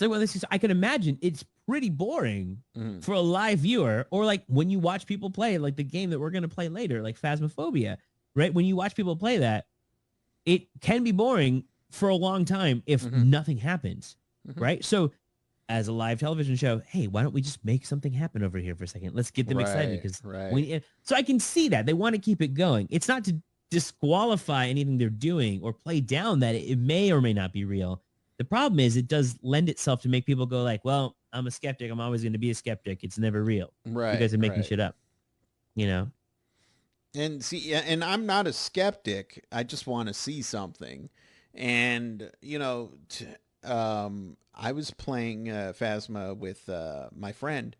one of those things. I can imagine it's pretty boring for a live viewer, or like when you watch people play, like the game that we're going to play later, like Phasmophobia, right? When you watch people play that, it can be boring for a long time if nothing happens, right? So as a live television show, hey, why don't we just make something happen over here for a second? Let's get them excited, because so I can see that they want to keep it going. It's not to disqualify anything they're doing or play down that it may or may not be real. The problem is it does lend itself to make people go like, well, I'm a skeptic. I'm always going to be a skeptic. It's never real. You Right, guys are making right. shit up, you know? And see, yeah, and I'm not a skeptic. I just want to see something. And I was playing Phasma with my friend,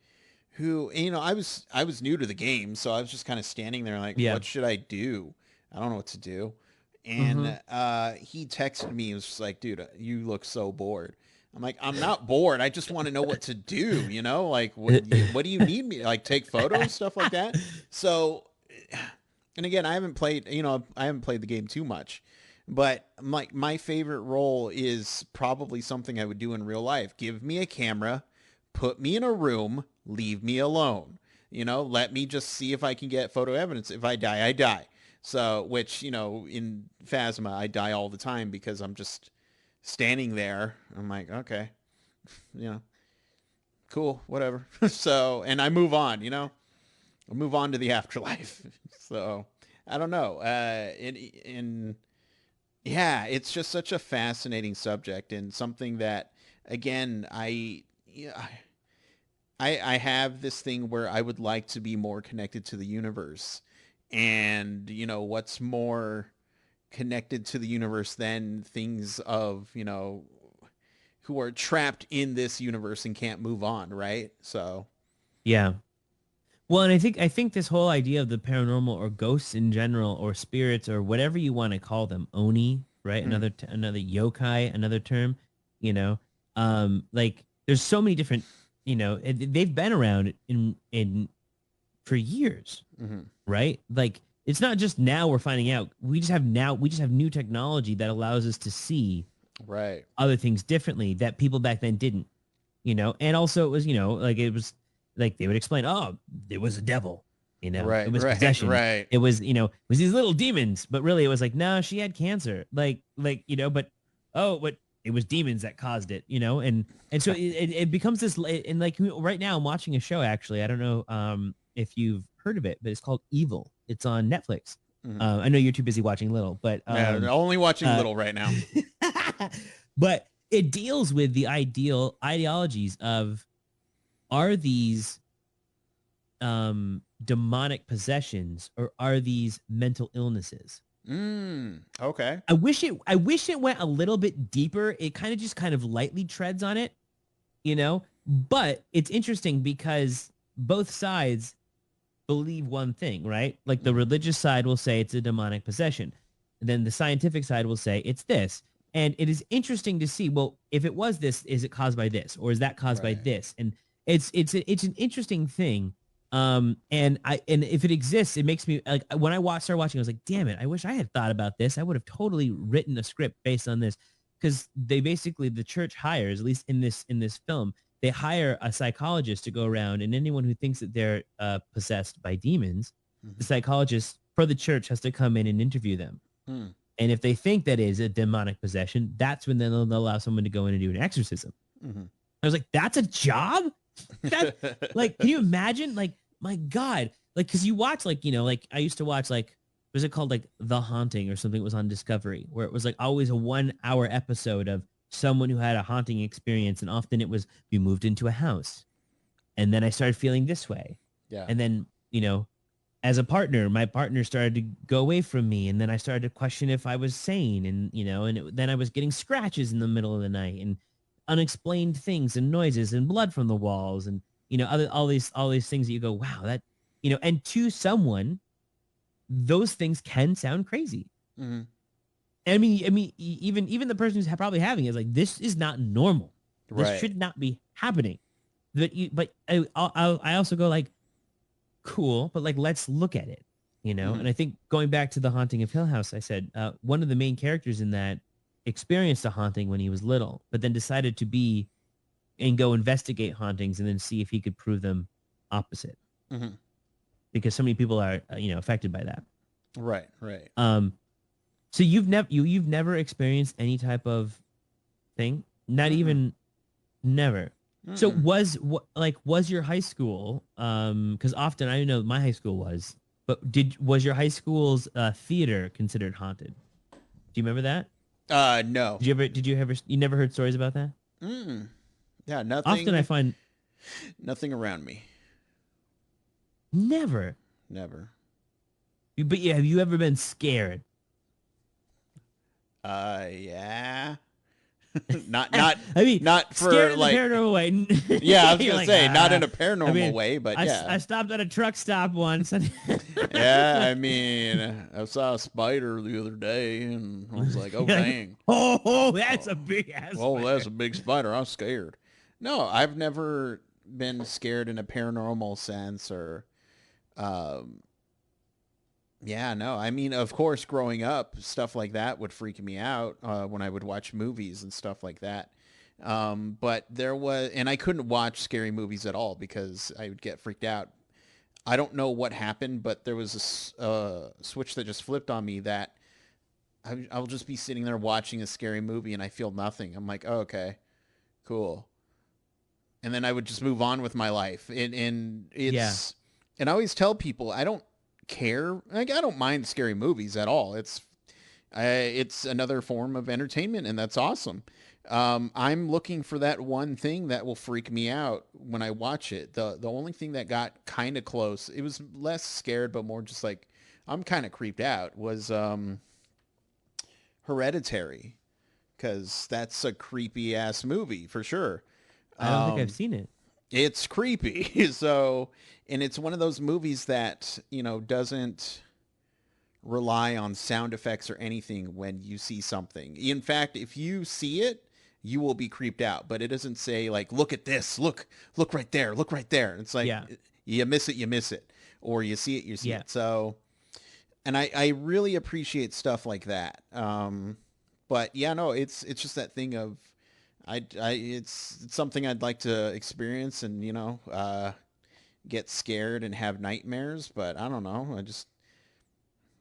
who I was new to the game, so I was just kind of standing there like, Yeah. what should I do? I don't know what to do. Mm-hmm. And he texted me. He was just like, dude, you look so bored. I'm like, I'm not bored. I just want to know what to do. Like what do you need me like take photos, stuff like that. So, and again, I haven't played the game too much, but my favorite role is probably something I would do in real life. Give me a camera, put me in a room, leave me alone. Let me just see if I can get photo evidence. If I die, I die. So, which, in Phasma, I die all the time because I'm just standing there. I'm like, okay, you know, cool, whatever. So, and I move on, I move on to the afterlife. So, I don't know. Yeah, it's just such a fascinating subject and something that, again, yeah, I have this thing where I would like to be more connected to the universe. And, what's more connected to the universe than things of, who are trapped in this universe and can't move on, right? So, Yeah. Well, and I think this whole idea of the paranormal or ghosts in general or spirits or whatever you want to call them, oni, right? mm, Another yokai, another term, you know. Like there's so many different, they've been around in for years, hmm right? Like it's not just now we're finding out. We just have new technology that allows us to see right, other things differently that people back then didn't, and also it was, like it was like they would explain, oh, it was a devil, it right, was right, possession, right. it was, it was these little demons, but really it was like, no, she had cancer, but oh, but it was demons that caused it, and so it becomes this, and like right now I'm watching a show, actually, I don't know if you've heard of it, but it's called Evil. It's on Netflix. hmm I know you're too busy watching Little, but Yeah, only watching uh, Little right now. but it deals with the ideologies of, are these demonic possessions or are these mental illnesses? Okay. I wish it went a little bit deeper. It kind of lightly treads on it, but it's interesting because both sides believe one thing, right? Like the hmm religious side will say it's a demonic possession. And then the scientific side will say it's this. And it is interesting to see, well, if it was this, is it caused by this? Or is that caused by Right. this? And it's an interesting thing. And if it exists, it makes me like, when started watching, I was like, damn it, I wish I had thought about this. I would have totally written a script based on this. Because the church hires, at least in this film, they hire a psychologist to go around, and anyone who thinks that they're possessed by demons, the hmm psychologist for the church has to come in and interview them. Hmm. And if they think that is a demonic possession, that's when they'll allow someone to go in and do an exorcism. hmm I was like, that's a job? That, like, can you imagine? Like, my God. Like, because you watch, like, like I used to watch, like, was it called like The Haunting or something? It was on Discovery, where it was like always a 1 hour episode of someone who had a haunting experience. And often it was, we moved into a house. And then I started feeling this way. Yeah. And then, as a partner, my partner started to go away from me. And then I started to question if I was sane. And, then I was getting scratches in the middle of the night and unexplained things and noises and blood from the walls and, all these things that you go, wow, that, and to someone, those things can sound crazy. hmm I mean, even the person who's probably having it is like, this is not normal. This Right. should not be happening. But I also go like, cool, but like, let's look at it, hmm And I think going back to The Haunting of Hill House, I said one of the main characters in that experienced a haunting when he was little, but then decided to be and go investigate hauntings and then see if he could prove them opposite, hmm because so many people are affected by that. Right. Right. Um, so you've never experienced any type of thing, not Mm-mm. even never. So Mm-mm. was your high school? Because often I know my high school was. But was your high school's theater considered haunted? Do you remember that? No. You never heard stories about that? Yeah, Often I find nothing around me. never. Never. But yeah, have you ever been scared? Yeah. not I mean, not for scared in like the paranormal way. yeah, I was You're gonna like, say not in a paranormal way, but I stopped at a truck stop once. And yeah, I mean, I saw a spider the other day, and I was like, "Oh dang! That's a big ass. Oh, spider. that's a big spider. I'm scared." No, I've never been scared in a paranormal sense, or, yeah, no. I mean, of course, growing up, stuff like that would freak me out when I would watch movies and stuff like that. But and I couldn't watch scary movies at all because I would get freaked out. I don't know what happened, but there was a switch that just flipped on me that I'll just be sitting there watching a scary movie and I feel nothing. I'm like, oh, okay, cool. And then I would just move on with my life. And and I always tell people I don't care. Like, I don't mind scary movies at all. It's another form of entertainment, and that's awesome. I'm looking for that one thing that will freak me out when I watch it. The only thing that got kind of close, it was less scared, but more just like I'm kind of creeped out, was Hereditary, because that's a creepy ass movie for sure. I don't think I've seen it. It's creepy. So, and it's one of those movies that, doesn't rely on sound effects or anything when you see something. In fact, if you see it, you will be creeped out, but it doesn't say like, look at this, look right there, look right there. It's like, you miss it, or you see it, it. So, and I really appreciate stuff like that. But yeah, no, it's just that thing of, it's something I'd like to experience and, get scared and have nightmares, but I don't know.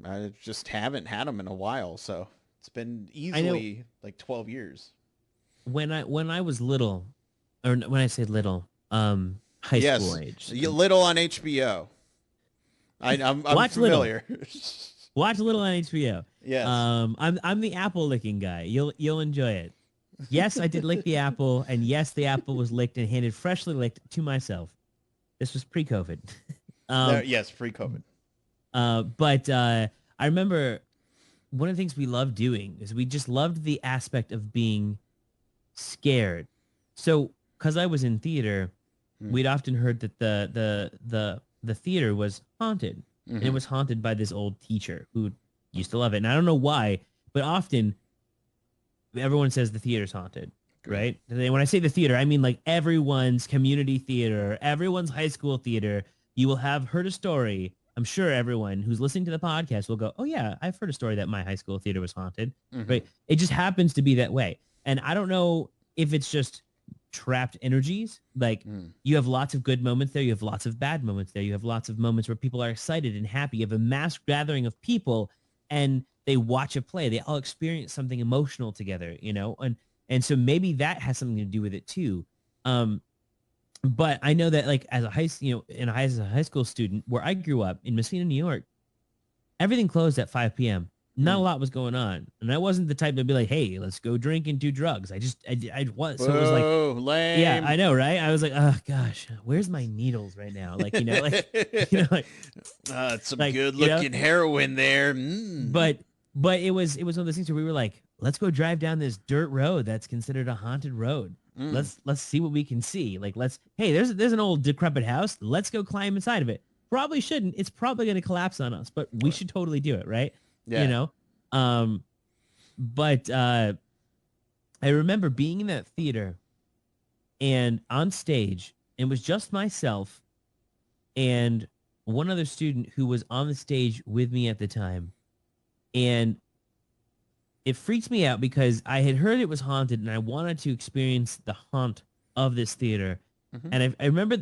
I just haven't had them in a while. So it's been easily like 12 years. When I was little, or when I say little, high school age. Little on HBO. I'm familiar. Watch Little on HBO. Yes. I'm the apple licking guy. You'll enjoy it. Yes, I did lick the apple, and yes, the apple was licked and handed freshly licked to myself. This was pre-COVID. Yes, pre-COVID. But I remember one of the things we loved doing is we just loved the aspect of being scared. So, because I was in theater, we'd often heard that the theater was haunted, and it was haunted by this old teacher who used to love it. And I don't know why, but often everyone says the theater's haunted, right? And when I say the theater, I mean like everyone's community theater, everyone's high school theater. You will have heard a story. I'm sure everyone who's listening to the podcast will go, oh yeah, I've heard a story that my high school theater was haunted, right? It just happens to be that way. And I don't know if it's just trapped energies. Like you have lots of good moments there. You have lots of bad moments there. You have lots of moments where people are excited and happy. You have a mass gathering of people and they watch a play. They all experience something emotional together, and so maybe that has something to do with it too. But I know that like as a high school student where I grew up in Messina, New York, everything closed at 5 p.m. Not a lot was going on. And I wasn't the type to be like, hey, let's go drink and do drugs. I was. So it was like, lame. Yeah, I know. Right. I was like, oh gosh, where's my needles right now? Like, it's some good looking heroin there. But it was one of those things where we were like, let's go drive down this dirt road that's considered a haunted road. Let's see what we can see. Like, hey, there's an old decrepit house. Let's go climb inside of it. Probably shouldn't. It's probably going to collapse on us, but we should totally do it. Right. Yeah. But I remember being in that theater and on stage, it was just myself and one other student who was on the stage with me at the time. And it freaked me out because I had heard it was haunted and I wanted to experience the haunt of this theater. And I remember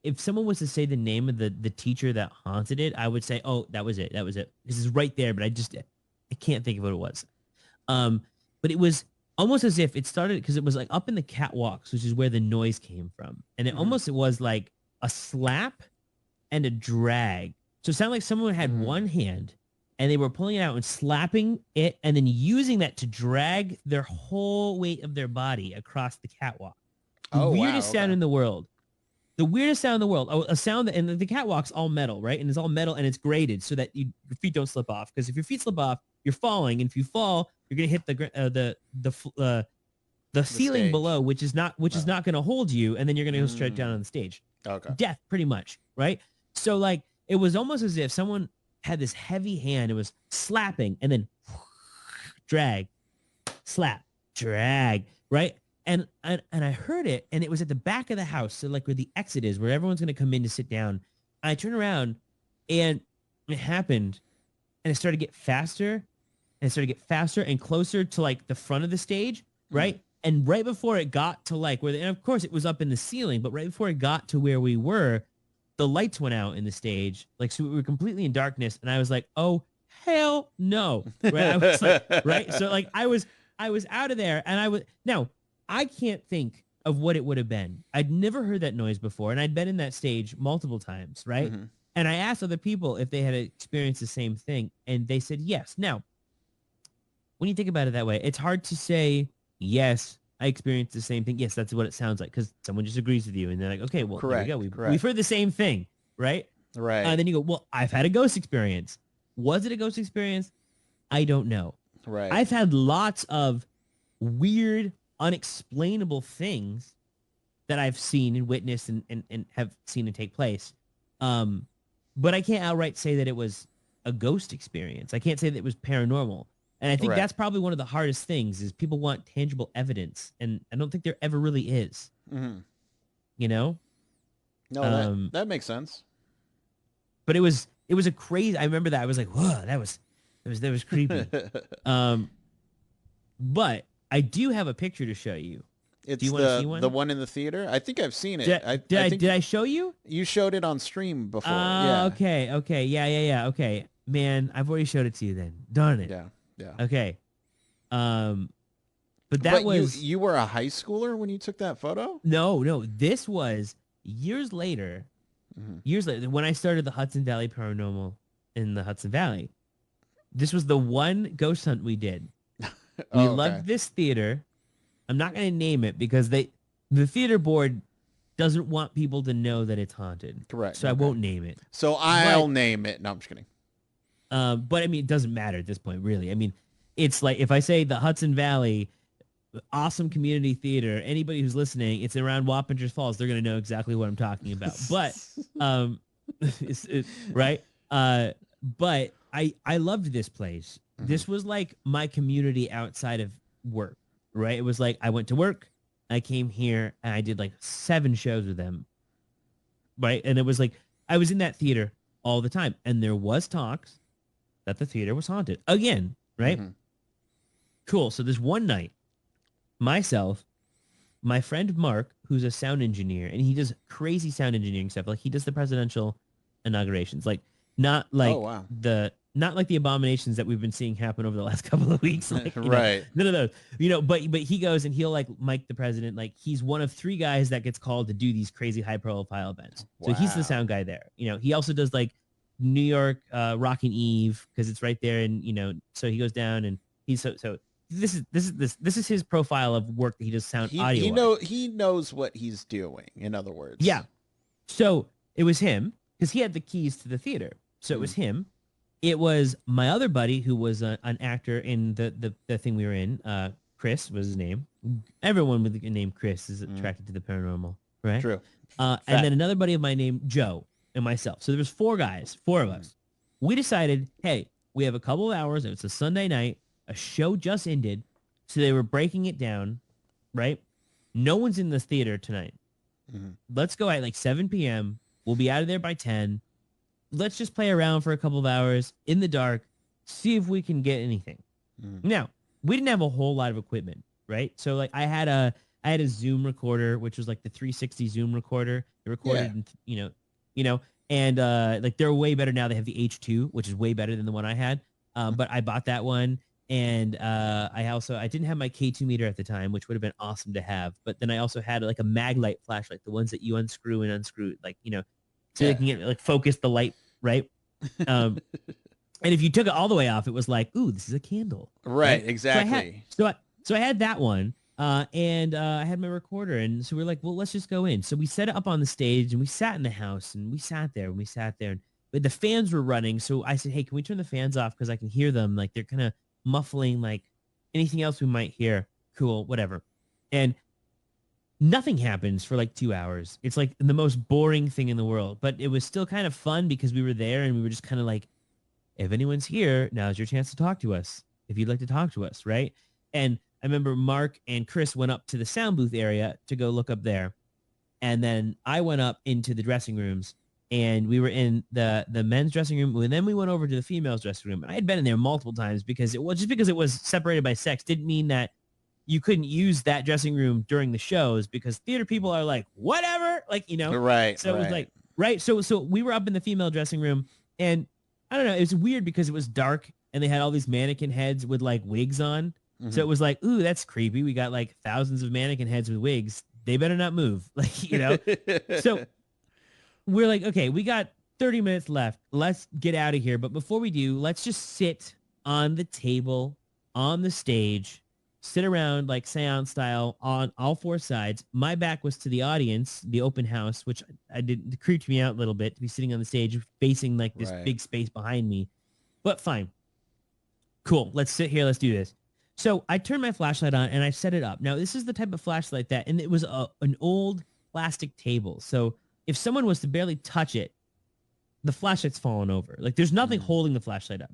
if someone was to say the name of the teacher that haunted it, I would say, oh, that was it. This is right there. But I can't think of what it was. But it was almost as if it started because it was like up in the catwalks, which is where the noise came from. And it was like a slap and a drag So it sounded like someone had one hand and they were pulling it out and slapping it and then using that to drag their whole weight of their body across the catwalk. The weirdest sound in the world. The weirdest sound in the world. A sound that, and the catwalk's all metal, right? And it's all metal and it's graded so that your feet don't slip off. Because if your feet slip off, you're falling. And if you fall, you're gonna hit the ceiling stage below, which is not going to hold you, and then you're going to go straight down on the stage. Okay. Death, pretty much, right? So like it was almost as if someone had this heavy hand. It was slapping and then drag, slap, drag, right? And I heard it, and it was at the back of the house, so like where the exit is, where everyone's going to come in to sit down. I turn around, and it happened, and it started to get faster, and it started to get faster and closer to like the front of the stage, right? And right before it got to like where, and of course it was up in the ceiling, but right before it got to where we were, the lights went out in the stage. Like, so we were completely in darkness. And I was like, oh, hell no. Right. I was like, right. So like I was out of there, and now I can't think of what it would have been. I'd never heard that noise before. And I'd been in that stage multiple times. Right. And I asked other people if they had experienced the same thing, and they said yes. Now, when you think about it that way, it's hard to say, yes, I experienced the same thing. Yes, that's what it sounds like, because someone just agrees with you, and they're like, okay, well, correct, there we go. We've heard the same thing, right? Right. And then you go, well, I've had a ghost experience. Was it a ghost experience? I don't know. Right. I've had lots of weird, unexplainable things that I've seen and witnessed and have seen it take place. But I can't outright say that it was a ghost experience. I can't say that it was paranormal. And I think that's probably one of the hardest things is people want tangible evidence. And I don't think there ever really is. You know? No, that makes sense. But it was a crazy, I remember that. I was like, whoa, that was creepy. But I do have a picture to show you. It's do you want to see one? The one in the theater? I think I've seen it. Did I show you? You showed it on stream before. Yeah. Okay. Yeah. Okay. Man, I've already showed it to you then. Darn it. Yeah. Okay. But that was you were a high schooler when you took that photo? No. This was years later. Years later, when I started the Hudson Valley Paranormal in the Hudson Valley. This was the one ghost hunt we did. We loved this theater. I'm not going to name it because the theater board doesn't want people to know that it's haunted. Correct. So I won't name it. So I'll name it. No, I'm just kidding. But I mean, it doesn't matter at this point, really. I mean, it's like if I say the Hudson Valley awesome community theater, anybody who's listening, it's around Wappingers Falls, they're going to know exactly what I'm talking about. But, right. But I loved this place. This was like my community outside of work, right? It was like I went to work, I came here, and I did like 7 shows with them, right? And it was like I was in that theater all the time, and there was talks that the theater was haunted again, right? Cool. So this one night, myself, my friend Mark, who's a sound engineer, and he does crazy sound engineering stuff. Like he does the presidential inaugurations, like not like not like the abominations that we've been seeing happen over the last couple of weeks. Like, right. None of those, but he goes and he'll like mic the president. Like he's one of 3 guys that gets called to do these crazy high profile events. So he's the sound guy there. He also does like New York Rockin' Eve because it's right there. And, so he goes down and he's so this is his profile of work that he does sound audio. He knows what he's doing, in other words. Yeah. So it was him because he had the keys to the theater. So it was him. It was my other buddy who was an actor in the thing we were in. Chris was his name. Everyone with the name Chris is attracted to the paranormal, right? True. And then another buddy of mine named Joe and myself. So there was 4 guys, 4 of us. We decided, hey, we have a couple of hours. It's a Sunday night. A show just ended. So they were breaking it down, right? No one's in the theater tonight. Let's go at like 7 p.m. We'll be out of there by 10. Let's just play around for a couple of hours in the dark, see if we can get anything. Now, we didn't have a whole lot of equipment, right? So like I had a Zoom recorder, which was like the 360 Zoom recorder. It recorded, and like they're way better now. They have the H2, which is way better than the one I had. But I bought that one. And I didn't have my K2 meter at the time, which would have been awesome to have. But then I also had like a mag light flashlight, the ones that you unscrew and unscrew, like, so they can get like focus the light, right? Um, and if you took it all the way off, it was like, ooh, this is a candle. Right, exactly. So I had that one. And I had my recorder, and so we are like, well, let's just go in. So we set it up on the stage, and we sat in the house, and we sat there, and but the fans were running. So I said, hey, can we turn the fans off? Because I can hear them. Like, they're kind of muffling, like, anything else we might hear. Cool, whatever. And nothing happens for like 2 hours. It's like the most boring thing in the world. But it was still kind of fun because we were there, and we were just kind of like, if anyone's here, now's your chance to talk to us. If you'd like to talk to us, right? And I remember Mark and Chris went up to the sound booth area to go look up there. And then I went up into the dressing rooms, and we were in the men's dressing room. And then we went over to the females' dressing room. And I had been in there multiple times because it was separated by sex didn't mean that you couldn't use that dressing room during the shows, because theater people are like, whatever, like, you know, Right. So it was like, right. So we were up in the female dressing room, and I don't know, it was weird because it was dark and they had all these mannequin heads with like wigs on. Mm-hmm. So it was like, ooh, that's creepy. We got like thousands of mannequin heads with wigs. They better not move. Like, you know, so we're like, okay, we got 30 minutes left. Let's get out of here. But before we do, let's just sit on the table, on the stage, sit around like seance style on all four sides. My back was to the audience, the open house, which it creeped me out a little bit to be sitting on the stage facing like this big space behind me. But fine. Cool. Let's sit here. Let's do this. So I turned my flashlight on and I set it up. Now, this is the type of flashlight and it was an old plastic table. So if someone was to barely touch it, the flashlight's falling over. Like, there's nothing holding the flashlight up.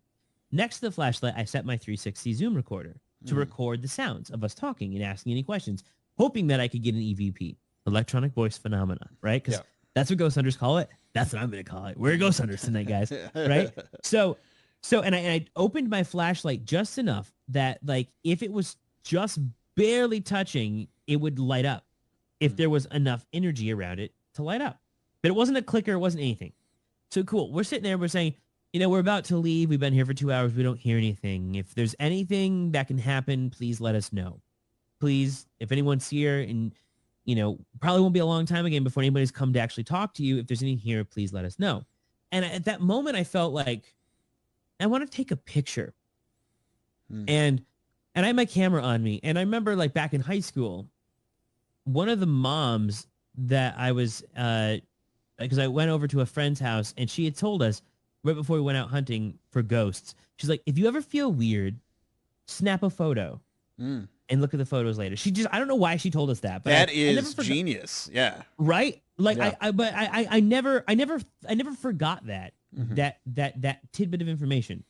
Next to the flashlight, I set my 360 Zoom recorder to record the sounds of us talking and asking any questions, hoping that I could get an EVP, electronic voice phenomena, right? Because that's what ghost hunters call it. That's what I'm going to call it. We're ghost hunters tonight, guys, right? So I opened my flashlight just enough that, like, if it was just barely touching, it would light up if there was enough energy around it to light up. But it wasn't a clicker. It wasn't anything. So cool. We're sitting there. We're saying, you know, we're about to leave. We've been here for 2 hours. We don't hear anything. If there's anything that can happen, please let us know. Please, if anyone's here, and, you know, probably won't be a long time again before anybody's come to actually talk to you. If there's anything here, please let us know. And at that moment, I felt like I want to take a picture. And I had my camera on me. And I remember, like, back in high school, one of the moms that I was, because I went over to a friend's house, and she had told us right before we went out hunting for ghosts, she's like, if you ever feel weird, snap a photo and look at the photos later. I don't know why she told us that, but that is genius. Yeah. Right. Like, yeah. I never forgot that, that tidbit of information.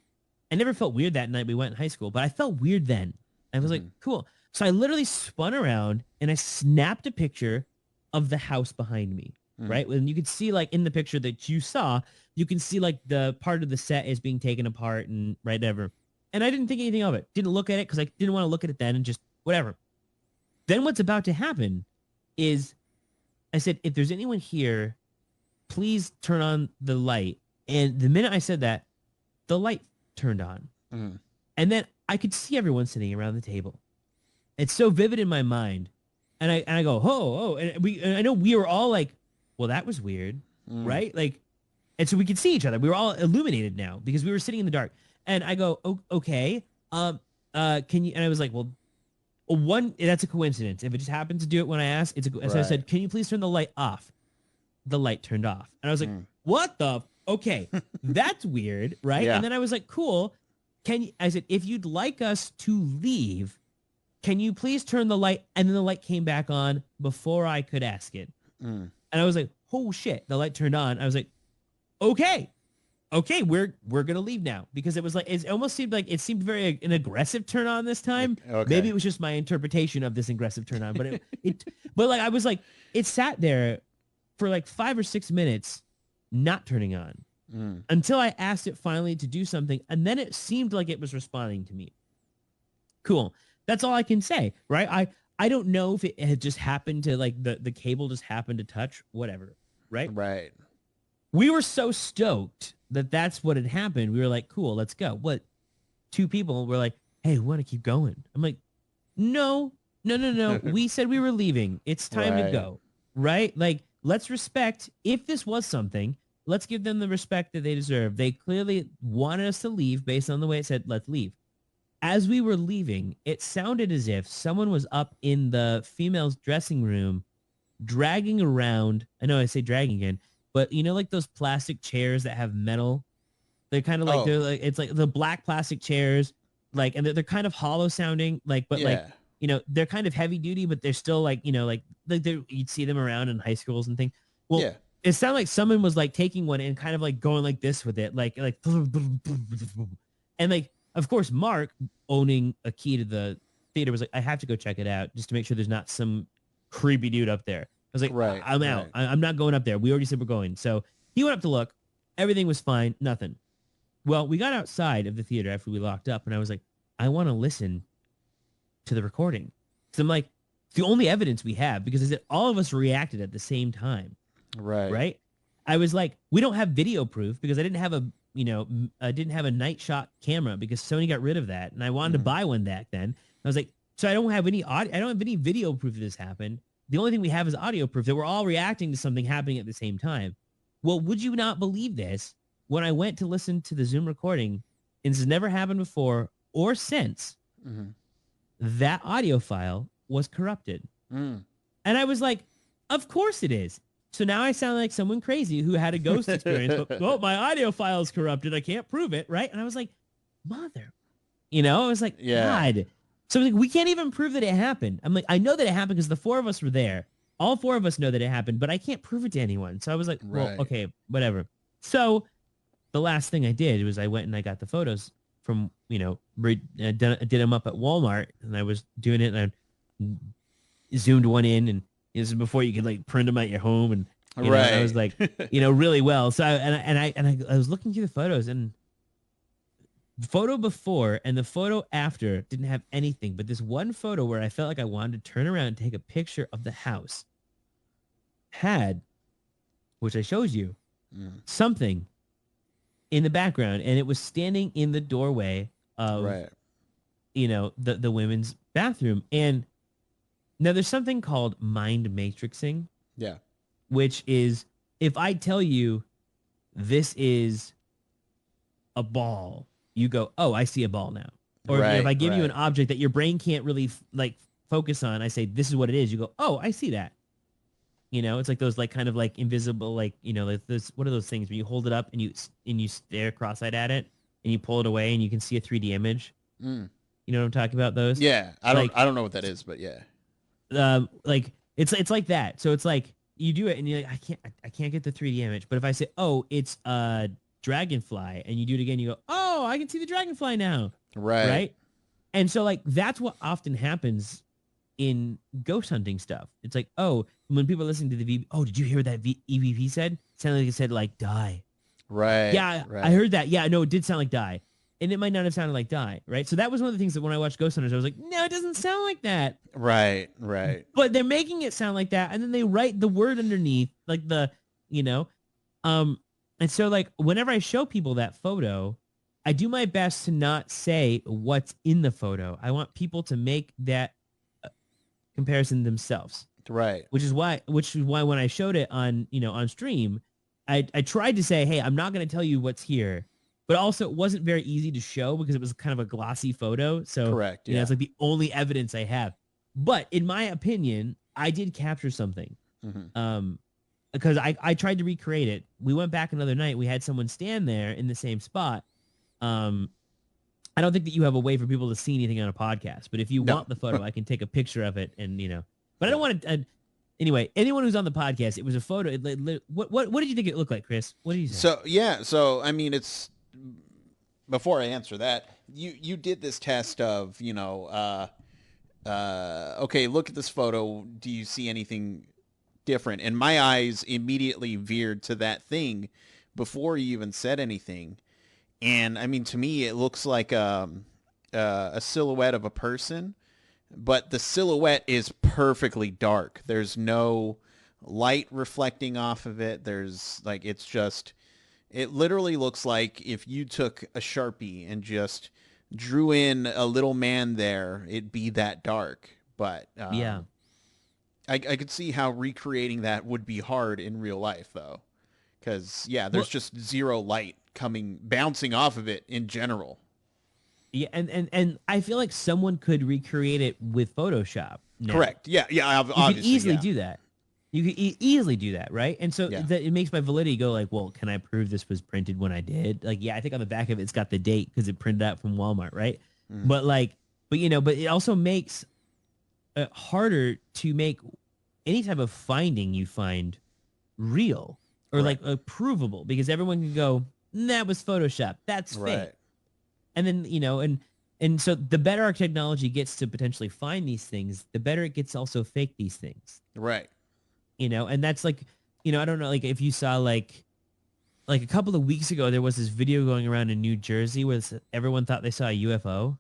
I never felt weird that night we went in high school, but I felt weird then. I was like, cool. So I literally spun around and I snapped a picture of the house behind me. Right. And you could see, like, in the picture that you saw, you can see, like, the part of the set is being taken apart and whatever. And I didn't think anything of it. Didn't look at it because I didn't want to look at it then, and just whatever. Then what's about to happen is I said, if there's anyone here, please turn on the light. And the minute I said that, the light turned on. And then I could see everyone sitting around the table. It's so vivid in my mind. And I go, oh. And I know we were all like, well, that was weird, right? Like, and so we could see each other. We were all illuminated now because we were sitting in the dark. And I go, okay, can you? And I was like, well, one, that's a coincidence. If it just happened to do it when I asked, it's so I said, can you please turn the light off? The light turned off, and I was like, what the? Okay, that's weird, right? Yeah. And then I was like, cool. I said, if you'd like us to leave, can you please turn the light? And then the light came back on before I could ask it. And I was like, oh shit, the light turned on. I was like, okay, we're gonna leave now, because it was like, it almost seemed like very an aggressive turn on this time. Okay. Maybe it was just my interpretation of this aggressive turn on, but but like, I was like, it sat there for like 5 or 6 minutes, not turning on until I asked it finally to do something, and then it seemed like it was responding to me. Cool. That's all I can say, right? I don't know if it had just happened to, like, the cable just happened to touch, whatever, right? Right. We were so stoked that that's what had happened. We were like, cool, let's go. What? 2 people were like, hey, we want to keep going. I'm like, no. We said we were leaving. It's time to go, right? Like, let's respect, if this was something, let's give them the respect that they deserve. They clearly wanted us to leave based on the way it said, let's leave. As we were leaving, it sounded as if someone was up in the female's dressing room dragging around. I know I say dragging again, but you know, like those plastic chairs that have metal. They're kind of like Oh, they're like it's like the black plastic chairs, like, and they're kind of hollow sounding, like, but like, yeah. you know, they're kind of heavy duty, but they're still like, you know, like you'd see them around in high schools and things. Well, Yeah. it sounded like someone was like taking one and kind of like going like this with it, like and like, of course, Mark, owning a key to the theater, was like, I have to go check it out just to make sure there's not some creepy dude up there. I was like, Right. I'm out. Right. I'm not going up there. We already said we're going. So he went up to look. Everything was fine. Nothing. Well, we got outside of the theater after we locked up, and I was like, I want to listen to the recording. So I'm like, it's the only evidence we have, because I said all of us reacted at the same time, Right. right? I was like, we don't have video proof because I didn't have I didn't have a night shot camera because Sony got rid of that, and I wanted to buy one back then. I was like, so I don't have any audio, I don't have any video proof that this happened. The only thing we have is audio proof that we're all reacting to something happening at the same time. Well, would you not believe this? When I went to listen to the Zoom recording, and this has never happened before or since, Mm-hmm. that audio file was corrupted. Mm. And I was like, of course it is. So now I sound like someone crazy who had a ghost experience, but oh, my audio file is corrupted. I can't prove it, right? And I was like, mother, I was like, Yeah. God. So I was like, we can't even prove that it happened. I'm like, I know that it happened because the four of us were there. All four of us know that it happened, but I can't prove it to anyone. So I was like, well, Right. okay, whatever. So the last thing I did was I went and I got the photos from, did them up at Walmart, and I was doing it, and I zoomed one in, and this is before you could like print them at your home, and Right. I was like, really well. So I was looking through the photos, and the photo before and the photo after didn't have anything, but this one photo where I felt like I wanted to turn around and take a picture of the house had, which I showed you, something in the background, and it was standing in the doorway of Right. The women's bathroom. And now there's something called mind matrixing, Yeah. which is, if I tell you this is a ball, you go, oh, I see a ball now. Or Right. if I give you an Right. object that your brain can't really focus on, I say, this is what it is. You go, oh, I see that. It's like those like kind of like invisible, like, like this, what are those things when you hold it up and you stare cross-eyed at it and you pull it away and you can see a 3D image? Mm. You know what I'm talking about? Those? Yeah. I don't know what that is, but yeah. Like it's like that. So it's like you do it and you're like, I can't get the 3D image. But if I say, oh, it's a dragonfly, and you do it again, you go, oh, I can see the dragonfly now. Right. Right. And so like that's what often happens in ghost hunting stuff. It's like, oh, when people are listening to the VB, oh, did you hear what that EVP said? It sounded like it said like die. Right. Yeah, Right. I heard that. Yeah, no, it did sound like die. And it might not have sounded like die, right? So that was one of the things that when I watched Ghost Hunters, I was like, no, it doesn't sound like that. Right. Right. But they're making it sound like that, and then they write the word underneath, like and so like whenever I show people that photo, I do my best to not say what's in the photo. I want people to make that comparison themselves. Right. Which is why when I showed it on stream, I tried to say, hey, I'm not going to tell you what's here, but also it wasn't very easy to show because it was kind of a glossy photo. So Correct. Yeah. it's like the only evidence I have. But in my opinion, I did capture something. Mm-hmm. Because I tried to recreate it. We went back another night. We had someone stand there in the same spot. I don't think that you have a way for people to see anything on a podcast, but if you want the photo, I can take a picture of it and, but I don't want to, anyway, anyone who's on the podcast, it was a photo. What did you think it looked like, Chris? What did you say? So I mean, it's, before I answer that, you did this test of, okay, look at this photo. Do you see anything different? And my eyes immediately veered to that thing before you even said anything. And I mean, to me, it looks like a silhouette of a person, but the silhouette is perfectly dark. There's no light reflecting off of it. There's like, it literally looks like if you took a Sharpie and just drew in a little man there, it'd be that dark. But Yeah. I could see how recreating that would be hard in real life, though. because there's just zero light bouncing off of it in general. Yeah, and I feel like someone could recreate it with Photoshop now. Correct. Yeah, You could easily do that. You could easily do that, right? And so that it makes my validity go like, well, can I prove this was printed when I did? Like, yeah, I think on the back of it's got the date because it printed out from Walmart, right? But it also makes it harder to make any type of finding you find real or like provable, because everyone can go, that was Photoshop, that's fake. And then, and so the better our technology gets to potentially find these things, the better it gets also fake these things. Right. And that's like, I don't know, like if you saw like a couple of weeks ago, there was this video going around in New Jersey where everyone thought they saw a UFO.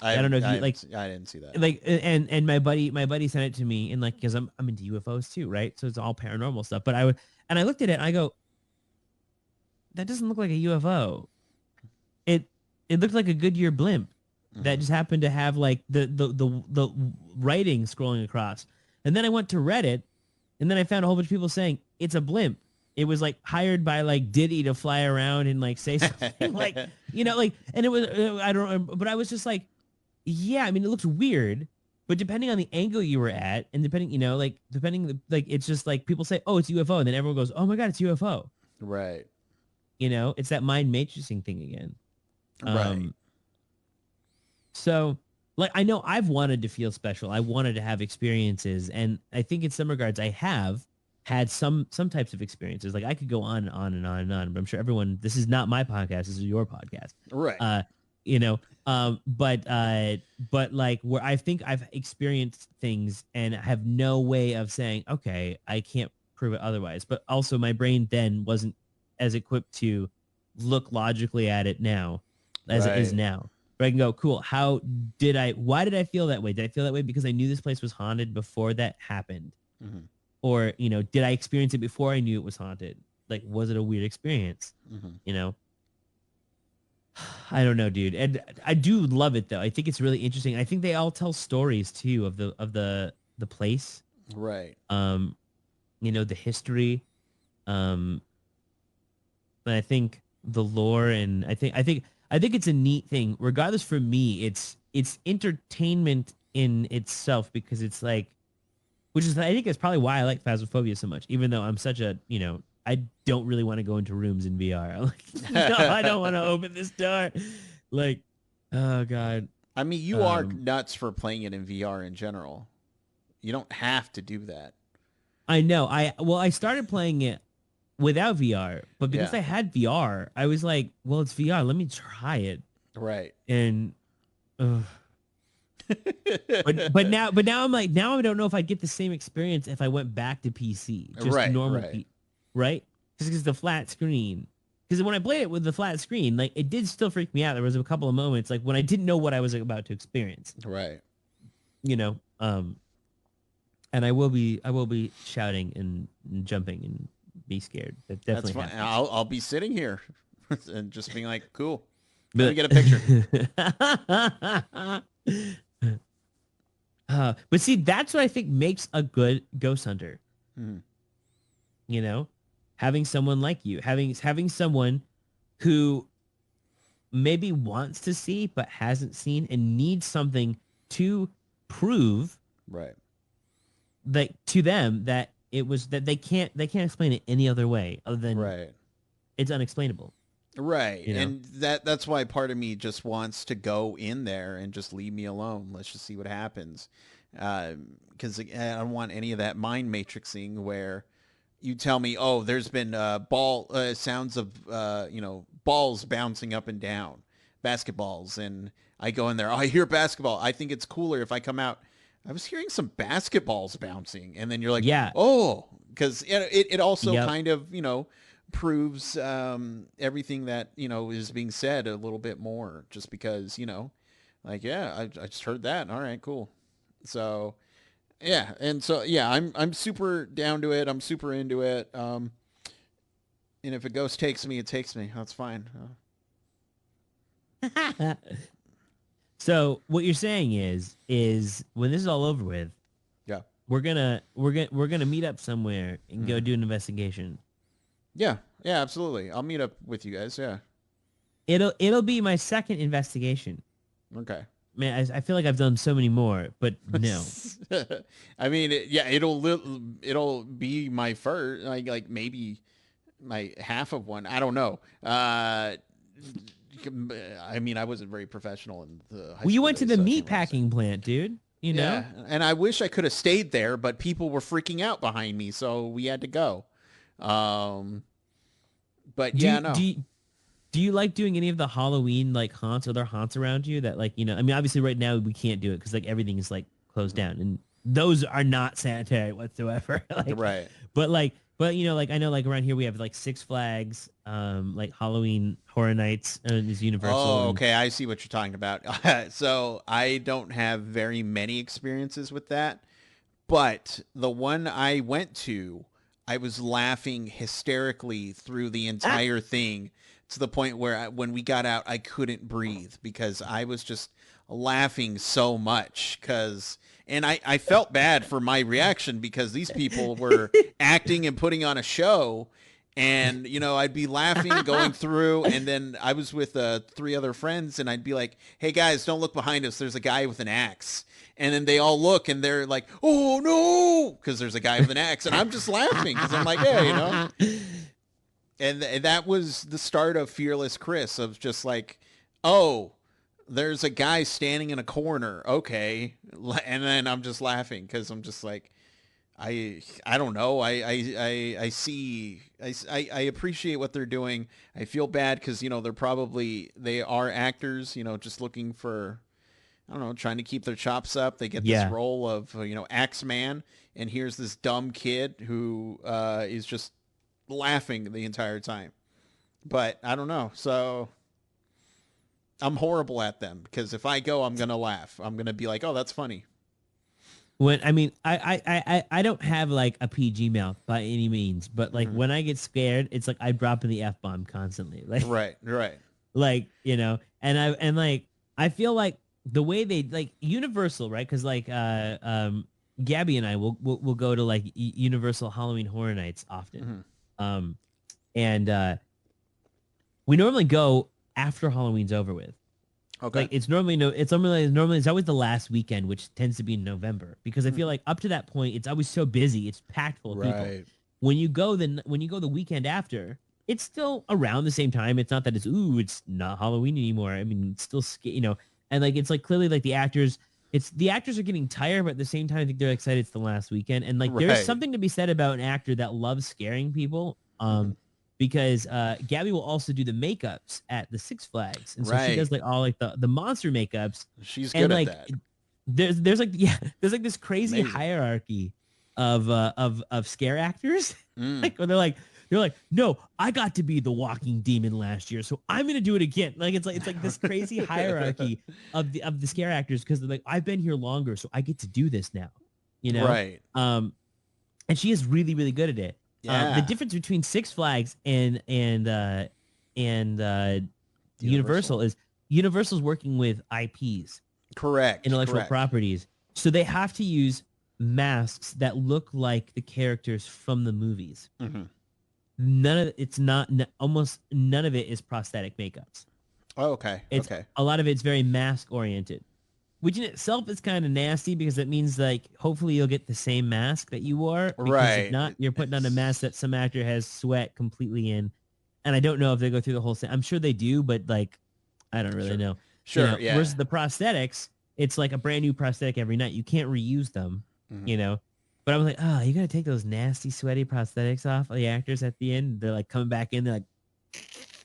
I don't know if you like. I didn't see that. Like, and my buddy sent it to me, and like, because I'm into UFOs too, right? So it's all paranormal stuff. But I looked at it, and I go, that doesn't look like a UFO. It looked like a Goodyear blimp that just happened to have like the writing scrolling across. And then I went to Reddit, and then I found a whole bunch of people saying it's a blimp. It was like hired by like Diddy to fly around and like say something like, like, and it was, I don't know, but I was just like, yeah, I mean, it looks weird, but depending on the angle you were at and depending, it's just like people say, oh, it's UFO. And then everyone goes, oh my God, it's UFO. Right. It's that mind matrixing thing again. Right. So like, I know I've wanted to feel special. I wanted to have experiences. And I think in some regards I have had some types of experiences. Like I could go on and on and on and on, but I'm sure everyone, this is not my podcast. This is your podcast. Right. But like where I think I've experienced things and have no way of saying, okay, I can't prove it otherwise. But also my brain then wasn't as equipped to look logically at it now as it is now. But I can go, cool. Why did I feel that way? Did I feel that way because I knew this place was haunted before that happened? Mm-hmm. Or, did I experience it before I knew it was haunted? Like, was it a weird experience? Mm-hmm. I don't know, dude. And I do love it though. I think it's really interesting. I think they all tell stories too of the place. Right. The history. But I think the lore, and I think it's a neat thing. Regardless, for me, it's entertainment in itself, because it's like, which is, I think it's probably why I like Phasmophobia so much, even though I'm such a, I don't really want to go into rooms in VR. I'm like, no, I don't want to open this door. Like, oh God. I mean, you are nuts for playing it in VR in general. You don't have to do that. I know. I started playing it without VR, but because I had VR, I was like, well, it's VR. Let me try it. Right. And, but now I'm like, now I don't know if I'd get the same experience if I went back to PC, just normal, right? Just because the flat screen. Because when I played it with the flat screen, like, it did still freak me out. There was a couple of moments like when I didn't know what I was about to experience. Right. And I will be shouting and jumping and be scared. That definitely That's fine. happens. I'll be sitting here and just being like, cool. Let me get a picture. But see, that's what I think makes a good ghost hunter. Mm-hmm. Having someone like you, having someone who maybe wants to see but hasn't seen and needs something to prove, right, that to them that it was, that they can't explain it any other way other than it's unexplainable. Right. And that's why part of me just wants to go in there and just leave me alone. Let's just see what happens. Because I don't want any of that mind matrixing where you tell me, oh, there's been sounds of, balls bouncing up and down, basketballs. And I go in there, oh, I hear basketball. I think it's cooler if I come out, I was hearing some basketballs bouncing. And then you're like, oh, because it also kind of, proves everything that is being said a little bit more, just because I just heard that. All right, cool. So and so I'm super down to it. I'm super into it. And if a ghost takes me, it takes me. That's fine. So what you're saying is when this is all over with, we're gonna meet up somewhere and go do an investigation. Yeah, yeah, absolutely. I'll meet up with you guys. Yeah. It'll be my second investigation. Okay. Man, I feel like I've done so many more, but no. I mean, yeah, it'll be my first, like maybe my half of one. I don't know. I mean, I wasn't very professional in the high Well, you school went to days, the so I meat can't really say. packing plant, dude. You know? Yeah, and I wish I could have stayed there, but people were freaking out behind me, so we had to go. Um, but Do yeah, you, no. do you like doing any of the Halloween like haunts? Are there haunts around you that like, I mean, obviously right now we can't do it because like everything is like closed Mhm. down and those are not sanitary whatsoever. like, Right. but like I know like around here we have like Six Flags, like Halloween Horror Nights is Universal Oh, and okay. I see what you're talking about. So I don't have very many experiences with that, but the one I went to, I was laughing hysterically through the ah, entire thing to the point where when we got out, I couldn't breathe because I was just laughing so much. And I felt bad for my reaction because these people were acting and putting on a show. And, I'd be laughing going through. And then I was with three other friends and I'd be like, hey, guys, don't look behind us. There's a guy with an axe. And then they all look and they're like, oh, no, because there's a guy with an axe. And I'm just laughing because I'm like, yeah. And that was the start of Fearless Chris, of just like, oh, there's a guy standing in a corner. Okay. And then I'm just laughing because I'm just like, I don't know. I see. I appreciate what they're doing. I feel bad because, they are actors, just looking for, I don't know, trying to keep their chops up. They get this yeah. role of, Axeman, and here's this dumb kid who is just laughing the entire time. But I don't know. So I'm horrible at them because if I go, I'm going to laugh. I'm going to be like, oh, that's funny. When I mean, I don't have like a PG mouth by any means, but like Hmm. when I get scared, it's like I drop in the F bomb constantly. Like Right, right. and like I feel like the way they like Universal, right? Because like Gabby and I will go to like Universal Halloween Horror Nights often, Hmm. um, and we normally go after Halloween's over with. Okay. Like it's always the last weekend, which tends to be in November, because I feel like up to that point it's always so busy, it's packed full of people. Right. When you go the weekend after, it's still around the same time. It's not that it's not Halloween anymore. I mean, it's still and like it's like clearly like the actors are getting tired, but at the same time I think they're excited it's the last weekend. And like there's Right. something to be said about an actor that loves scaring people. Hmm. Because Gabby will also do the makeups at the Six Flags, and so she Right. does like all like the monster makeups, She's and good at like that. there's like there's like this crazy Amazing. hierarchy of scare actors, Mm. like where they're like no, I got to be the walking demon last year, so I'm gonna do it again. Like it's like this crazy hierarchy of the scare actors because they're like I've been here longer, so I get to do this now, you know. Right. Um, and she is really really good at it. The Yeah. difference between Six Flags and Universal. Universal is Universal's working with IPs, Correct. intellectual Correct. properties, so they have to use masks that look like the characters from the movies. Hmm. None of it's not almost none of it is prosthetic makeups. Oh, okay. It's Okay. a lot of it's very mask oriented, which in itself is kind of nasty because it means like hopefully you'll get the same mask that you wore, because if Right. not, you're putting on a mask that some actor has sweat completely in. And I don't know if they go through the whole thing. I'm sure they do, but like I don't really Sure. know. Sure. Yeah. Versus the prosthetics, it's like a brand new prosthetic every night. You can't reuse them, Hmm. you know. But I was like, oh, you gotta take those nasty, sweaty prosthetics off of the actors at the end. They're like coming back in, they're like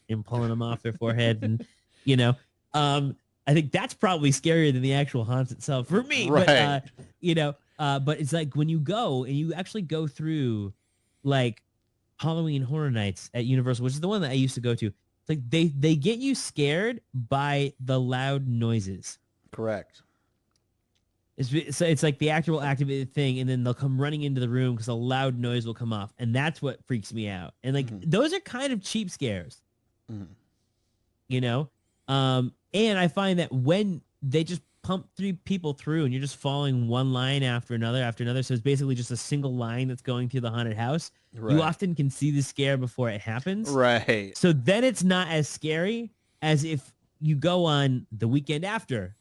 and pulling them off their forehead, and you know, I think that's probably scarier than the actual haunts itself for me. But Right. but it's like when you go and you actually go through like Halloween Horror Nights at Universal, which is the one that I used to go to. It's like they get you scared by the loud noises. Correct. It's like the actor will activate the thing, and then they'll come running into the room because a loud noise will come off, and that's what freaks me out. And like Hmm. those are kind of cheap scares, Hmm. you know. And I find that when they just pump three people through and you're just following one line after another. So it's basically just a single line that's going through the haunted house. You Right. often can see the scare before it happens. Right. So then it's not as scary as if you go on the weekend after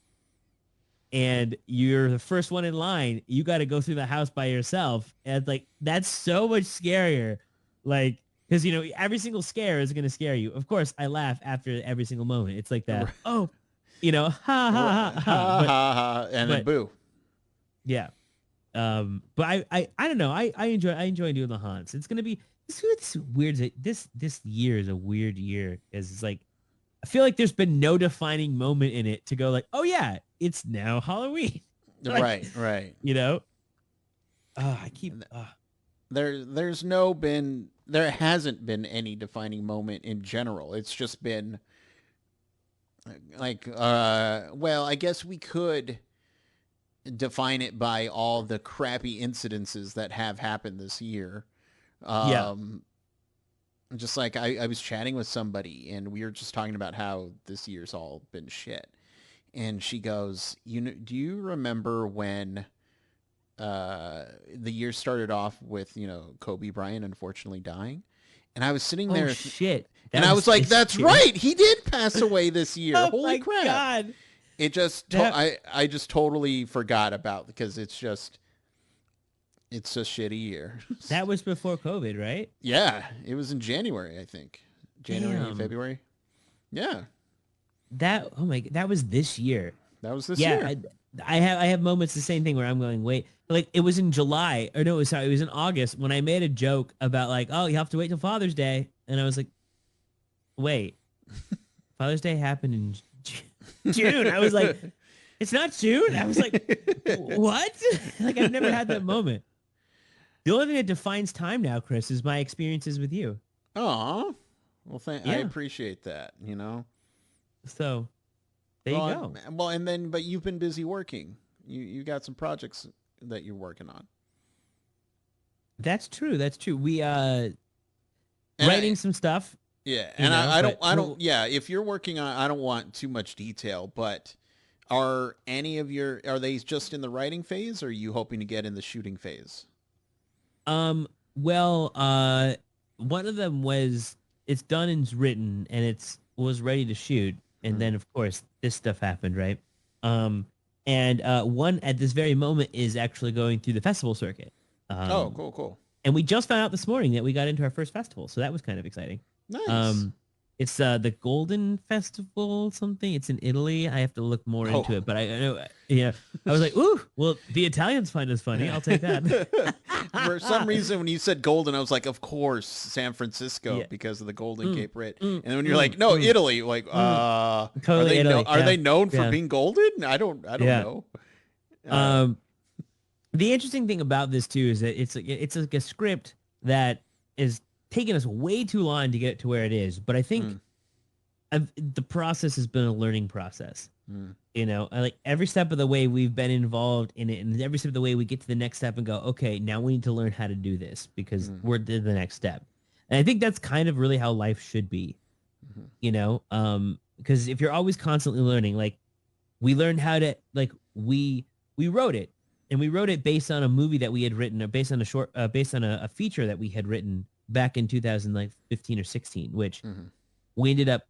and you're the first one in line. You got to go through the house by yourself. And like, that's so much scarier. Like, because, you know, every single scare is going to scare you. Of course, I laugh after every single moment. It's like that. Right. Oh, you know, ha ha ha ha. Ha ha ha, and then boo. Yeah. But I don't know. I enjoy doing the haunts. It's gonna be this weird. This year is a weird year because it's like I feel like there's been no defining moment in it to go like, oh yeah, it's now Halloween. Like, Right. You know. I keep. There hasn't been any defining moment in general. It's just been like, well, I guess we could define it by all the crappy incidences that have happened this year. Yeah. Just like I was chatting with somebody and we were just talking about how this year's all been shit. And she goes, do you remember when the year started off with, Kobe Bryant unfortunately dying? And I was sitting there. Oh shit. And I was like, that's right. He did pass away this year. Oh Holy my crap. God. It just, I just totally forgot about, because it's a shitty year. That was before COVID, right? Yeah. It was in January, I think. January, February. Yeah. That was this year. That was this year. I have moments the same thing where I'm going, wait, like it was in July, or no, it was in August when I made a joke about like, oh, you have to wait till Father's Day. And I was like, wait, Father's Day happened in June. I was like, it's not June. I was like, what? Like I've never had that moment. The only thing that defines time now, Chris, is my experiences with you. Oh, well, I appreciate that, So there you go. Well, but you've been busy working. You got some projects that you're working on. That's true. We writing some stuff. Yeah, and I don't. Yeah, if you're working on, I don't want too much detail. But are they just in the writing phase, or are you hoping to get in the shooting phase? Well, one of them it's done and written, and was ready to shoot. And then, of course, this stuff happened, right? And one at this very moment is actually going through the festival circuit. Cool. And we just found out this morning that we got into our first festival, so that was kind of exciting. Nice. It's the Golden Festival something. It's in Italy. I have to look more into it, but I know. Yeah, I was like, ooh, well, the Italians find us funny. I'll take that. For some reason, when you said Golden, I was like, of course, San Francisco, because of the Golden Gate Bridge. And when you're like, no, Italy, like, totally Italy. Are they known for being golden? I don't know. The interesting thing about this too is that it's like a script that is taken us way too long to get to where it is. But I think the process has been a learning process. Like every step of the way we've been involved in it, and every step of the way we get to the next step and go, okay, now we need to learn how to do this because we're to the next step. And I think that's kind of really how life should be, because if you're always constantly learning, like we learned how to, like we wrote it, and we wrote it based on a movie that we had written, or based on a feature that we had written back in 2015 or 16, which we ended up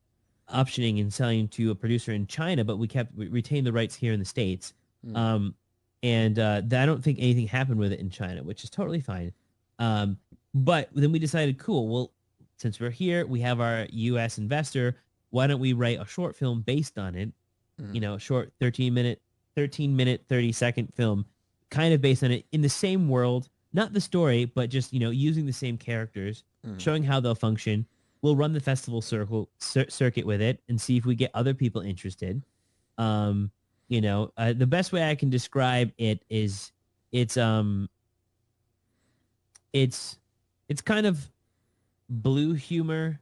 optioning and selling to a producer in China, but we retained the rights here in the States. And I don't think anything happened with it in China, which is totally fine. But then we decided, cool, well, since we're here, we have our U.S. investor, why don't we write a short film based on it? A short 13-minute, 30-second film, kind of based on it in the same world, not the story, but just, using the same characters, showing how they'll function. We'll run the festival circuit with it and see if we get other people interested. The best way I can describe it is it's kind of blue humor.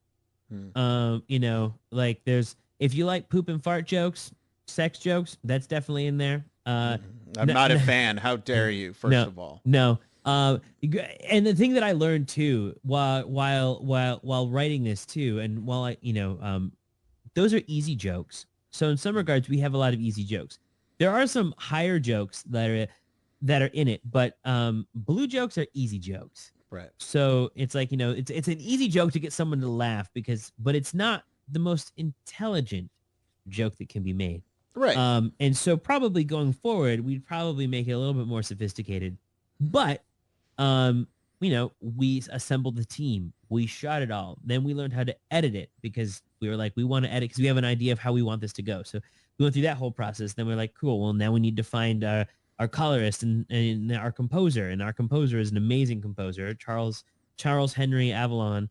Like if you like poop and fart jokes, sex jokes, that's definitely in there. I'm not a fan. How dare you? First of all, no. And the thing that I learned too, while writing this too, and while those are easy jokes. So in some regards, we have a lot of easy jokes. there are some higher jokes that are in it, but blue jokes are easy jokes. Right. So it's like, it's an easy joke to get someone to laugh but it's not the most intelligent joke that can be made. Right. And so probably going forward, we'd probably make it a little bit more sophisticated. But we assembled the team, we shot it all, then we learned how to edit it because we were like, we want to edit because we have an idea of how we want this to go. So we went through that whole process. Then we're like, cool, well, now we need to find our colorist and our composer, and our composer is an amazing composer, Charles Henry Avalon,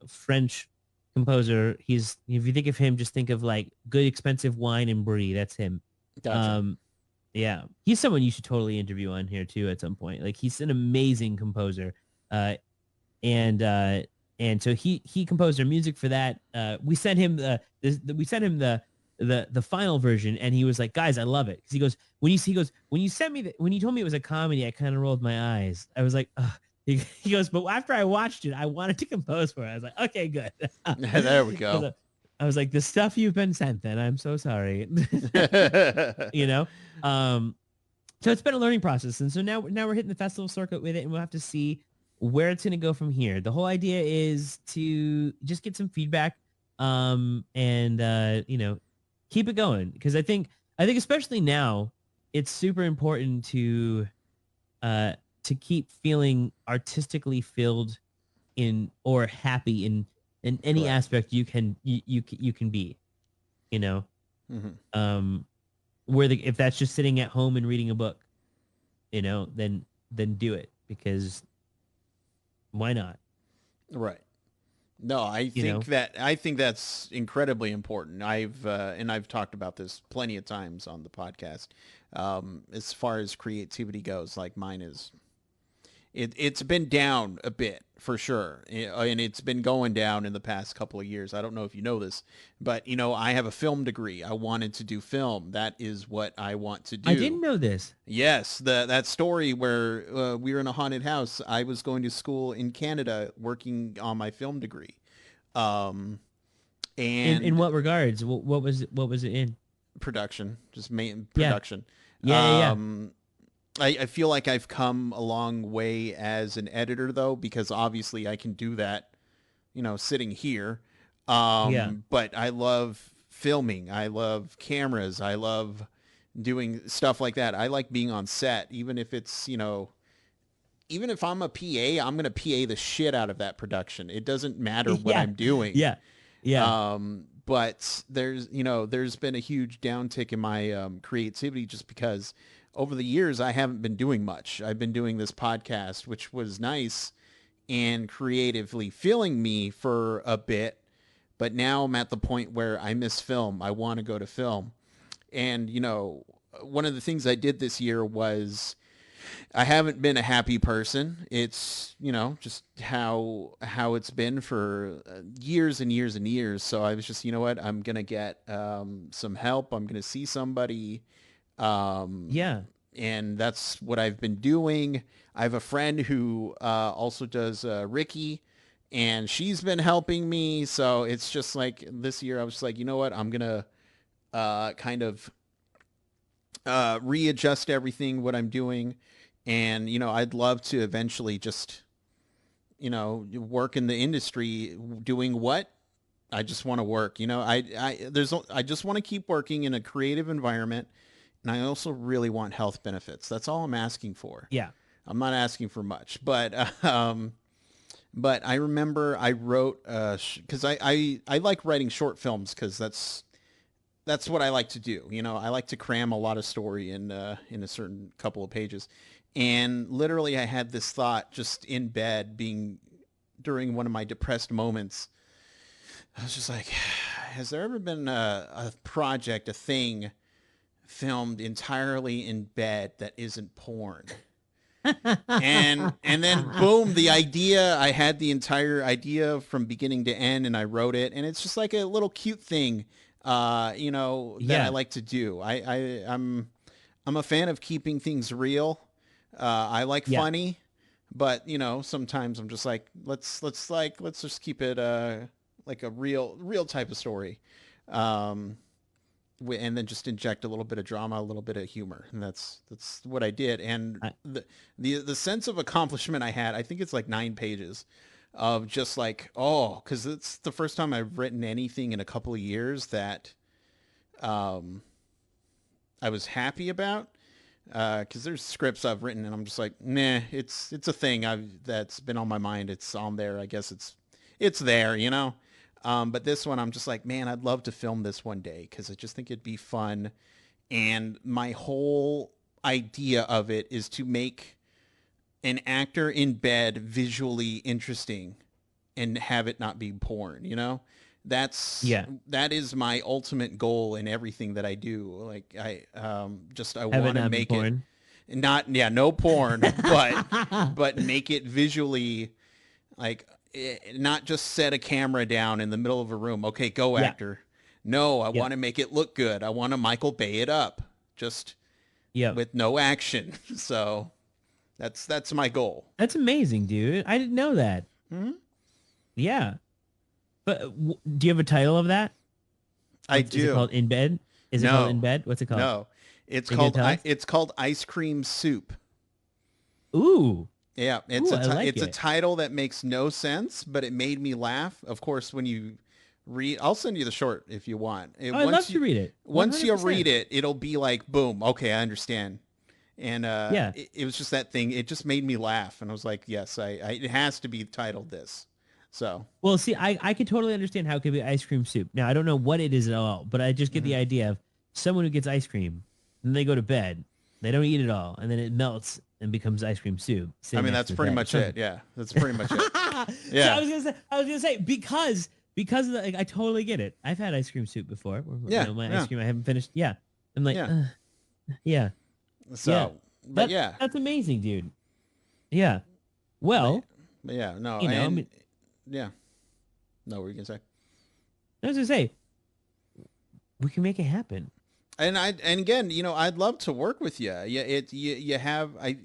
French composer. If you think of him, just think of like good expensive wine and brie. That's him. Gotcha. Yeah, he's someone you should totally interview on here too at some point. Like, he's an amazing composer, and so he composed our music for that. We sent him the final version, and he was like, guys, I love it, because he goes, when you sent me when you told me it was a comedy, I kind of rolled my eyes. I was like, ugh. He goes, but after I watched it, I wanted to compose for it. I was like, okay, good. There we go. I was like, the stuff you've been sent, then I'm so sorry. So it's been a learning process, and so now we're hitting the festival circuit with it, and we'll have to see where it's going to go from here. The whole idea is to just get some feedback, and keep it going, because I think especially now, it's super important to keep feeling artistically filled in or happy in any Correct. aspect you can be, Mm-hmm. if that's just sitting at home and reading a book, then do it, because why not? Right. No, I think that's incredibly important. I've talked about this plenty of times on the podcast. As far as creativity goes, like mine is, it's been down a bit for sure, and it's been going down in the past couple of years. I don't know if you know this, but I have a film degree. I wanted to do film. That is what I want to do. I didn't know this. Yes, that story where we were in a haunted house. I was going to school in Canada, working on my film degree. And In what regards? What was it in? production, just main Yeah. production. Yeah. I feel like I've come a long way as an editor, though, because obviously I can do that, sitting here. Yeah. But I love filming. I love cameras. I love doing stuff like that. I like being on set, even if it's, even if I'm a PA, I'm going to PA the shit out of that production. It doesn't matter what I'm doing. Yeah. Yeah. But there's been a huge downtick in my creativity, just because over the years I haven't been doing much. I've been doing this podcast, which was nice and creatively filling me for a bit, but now I'm at the point where I miss film. I want to go to film. And, one of the things I did this year was, I haven't been a happy person. It's, just how it's been for years and years and years. So I was just, you know what, I'm going to get some help. I'm going to see somebody. Yeah. And that's what I've been doing. I have a friend who also does Ricky, and she's been helping me. So it's just like this year I was like, you know what, I'm going to kind of readjust everything, what I'm doing. And, I'd love to eventually just, work in the industry doing what I just want to work. I just want to keep working in a creative environment. And I also really want health benefits. That's all I'm asking for. Yeah. I'm not asking for much, but I remember I wrote, cause I like writing short films, cause that's what I like to do. I like to cram a lot of story in a certain couple of pages. And literally I had this thought just in bed, during one of my depressed moments. I was just like, has there ever been a project, a thing filmed entirely in bed that isn't porn? and then boom, I had the entire idea from beginning to end, and I wrote it, and it's just like a little cute thing, that I like to do. I'm a fan of keeping things real. I like funny, but sometimes I'm just like, let's just keep it like a real type of story. and then just inject a little bit of drama, a little bit of humor, and that's what I did. And the sense of accomplishment I had, I think it's like 9 pages of just like, oh, because it's the first time I've written anything in a couple of years that I was happy about. Because there's scripts I've written and I'm just like, nah, it's a thing that's been on my mind. It's on there. I guess it's there, you know. But this one, I'm just like, man, I'd love to film this one day because I just think it'd be fun. And my whole idea of it is to make an actor in bed visually interesting and have it not be porn, you know? That is my ultimate goal in everything that I do. Like I want to make it no porn, but make it visually like not just set a camera down in the middle of a room. Okay, go actor. No, I want to make it look good. I want to Michael Bay it up just with no action. So that's my goal. That's amazing, dude. I didn't know that. Mm-hmm. Yeah. But do you have a title of that? I do. Is it called In Bed? Is it called In Bed? What's it called? No, it's called Ice Cream Soup. Ooh. Yeah, it's a title that makes no sense, but it made me laugh. Of course, when you read, I'll send you the short if you want. I'd love to read it. 100%. Once you read it, it'll be like, boom, okay, I understand. And it was just that thing. It just made me laugh, and I was like, yes, it has to be titled this. So, well, see, I could totally understand how it could be ice cream soup. Now, I don't know what it is at all, but I just get the idea of someone who gets ice cream, and they go to bed, they don't eat it all, and then it melts and becomes ice cream soup. I mean, that's pretty much it. Yeah, that's pretty much it. Yeah, so I was gonna say because of the, like, I totally get it. I've had ice cream soup before. Yeah, you know, my ice cream I haven't finished. Yeah, I'm like, yeah. So, but that's amazing, dude. Yeah. Well. Yeah. No. You know, I mean, yeah. No, what were you gonna say? I was gonna say we can make it happen. And again, you know, I'd love to work with you. Yeah, you have I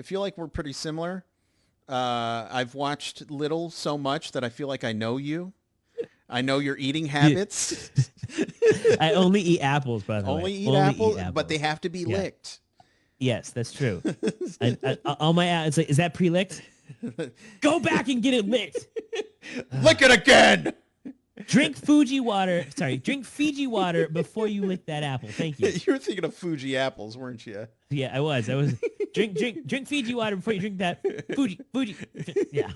feel like we're pretty similar. I've watched Little so much that I feel like I know you. I know your eating habits. I only eat apples, by the way. Only eat apples, but they have to be licked. Yes, that's true. All my it's like, is that pre-licked? Go back and get it licked. Lick it again. Drink Fiji water. Sorry, drink Fiji water before you lick that apple. Thank you. You were thinking of Fuji apples, weren't you? Yeah, I was. Drink Fiji water before you drink that Fuji. Yeah.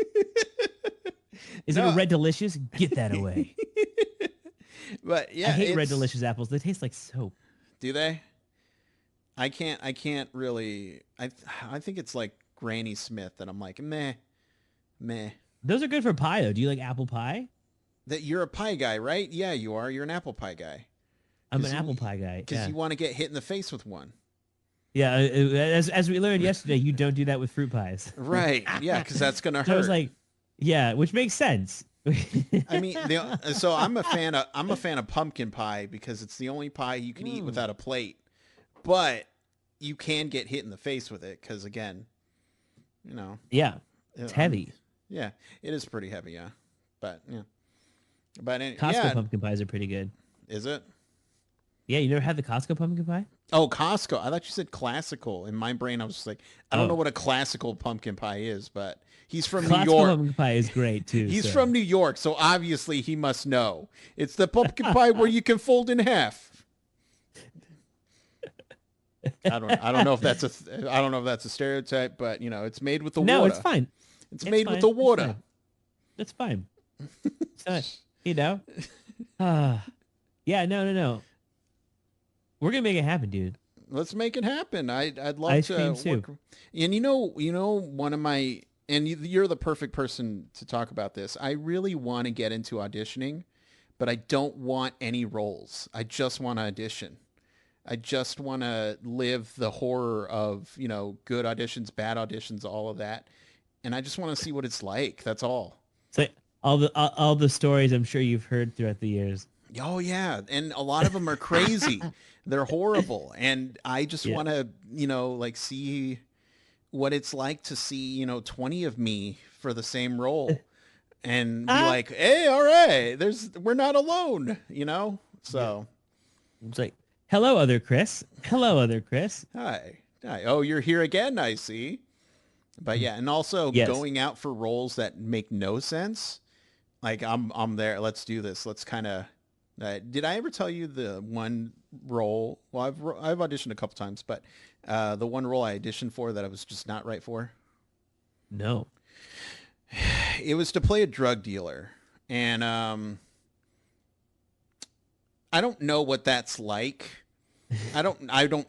Is it a Red Delicious? Get that away. But yeah, I hate Red Delicious apples. They taste like soap. Do they? I can't really. I think it's like Granny Smith, and I'm like, meh. Those are good for pie, though. Do you like apple pie? That you're a pie guy, right? Yeah, you are. You're an apple pie guy. I'm an apple pie guy. Because you want to get hit in the face with one. Yeah, as we learned yesterday, you don't do that with fruit pies. Right. Yeah, because that's gonna hurt. So I was like, yeah, which makes sense. I mean, so I'm a fan of pumpkin pie because it's the only pie you can eat without a plate, but you can get hit in the face with it because, again, you know. Yeah, it's heavy. Yeah, it is pretty heavy. Yeah, but yeah. But Costco pumpkin pies are pretty good. Is it? Yeah, you never had the Costco pumpkin pie? Oh, Costco. I thought you said classical. In my brain, I was just like, I don't know what a classical pumpkin pie is, but he's from New York. Classical pumpkin pie is great, too. He's from New York, so obviously he must know. It's the pumpkin pie where you can fold in half. I don't know if that's a stereotype, but, you know, it's made with the water. No, it's fine. It's made with the water. That's fine. You know? Yeah, no. We're gonna make it happen, dude. Let's make it happen. I'd love Ice to cream work. soup. And you know, one of my, and you're the perfect person to talk about this. I really want to get into auditioning, but I don't want any roles. I just want to audition. I just want to live the horror of, you know, good auditions, bad auditions, all of that. And I just want to see what it's like. That's all. So all the stories I'm sure you've heard throughout the years. Oh yeah, and a lot of them are crazy. They're horrible, and I just want to, you know, like see what it's like to see, you know, 20 of me for the same role, and be like, hey, all right, we're not alone, you know. So It's like, hello, other Chris. Hello, other Chris. Hi. Hi. Oh, you're here again, I see. But yeah, and also Yes. going out for roles that make no sense. Like I'm there. Let's do this. Let's kind of. Did I ever tell you the one role? Well, I've auditioned a couple times, but the one role I auditioned for that I was just not right for. No. It was to play a drug dealer, and I don't know what that's like. I don't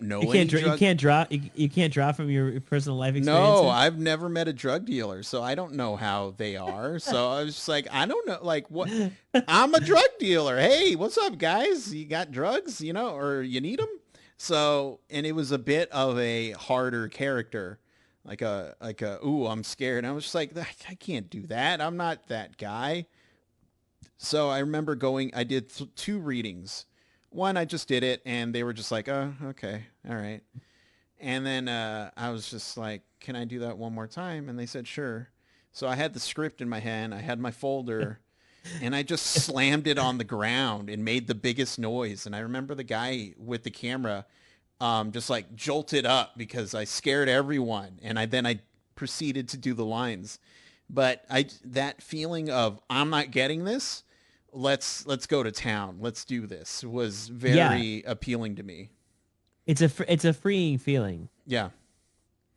know You any can't. You drug. can't draw. You can't draw from your personal life No, experiences. I've never met a drug dealer, so I don't know how they are. So I was just like, I don't know, like what? I'm a drug dealer. Hey, what's up, guys? You got drugs, or you need them? So, and it was a bit of a harder character, ooh, I'm scared. And I was just like, I can't do that. I'm not that guy. So I remember I did two readings. One, I just did it, and they were just like, oh, okay, all right. And then I was just like, can I do that one more time? And they said, sure. So I had the script in my hand. I had my folder, and I just slammed it on the ground and made the biggest noise. And I remember the guy with the camera just like jolted up because I scared everyone. And I proceeded to do the lines. But that feeling of I'm not getting this, let's go to town. Let's do this was Yeah, very appealing to me. it's a freeing feeling. Yeah.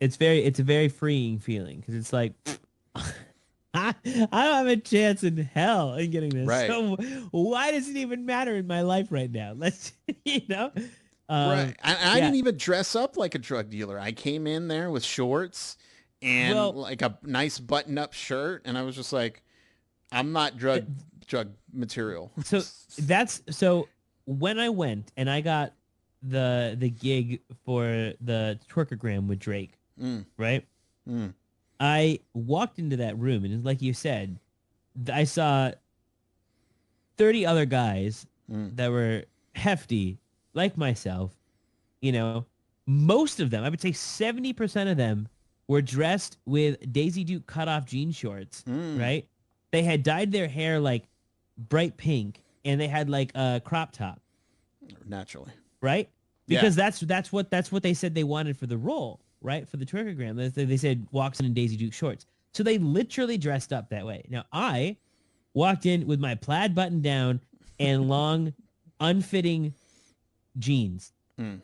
It's a very freeing feeling because it's like I don't have a chance in hell in getting this. Right. So why does it even matter in my life right now? Let's Right. I yeah. didn't even dress up like a drug dealer. I came in there with shorts and Well, like a nice button-up shirt, and I was just like, I'm not drug material. so so when I went and I got the gig for the twerkogram with Drake, Mm, right? mm, I walked into that room and like you said, I saw 30 other guys mm. that were hefty like myself, you know. Most of them, I would say 70% of them were dressed with Daisy Duke cutoff jean shorts, Mm. right? They had dyed their hair like bright pink and they had like a crop top, Naturally. right? Yeah. Because that's what they said they wanted for the role, right? For the twerkogram. They said walks in Daisy Duke shorts. So they literally dressed up that way. Now I walked in with my plaid button down and long unfitting jeans. Mm.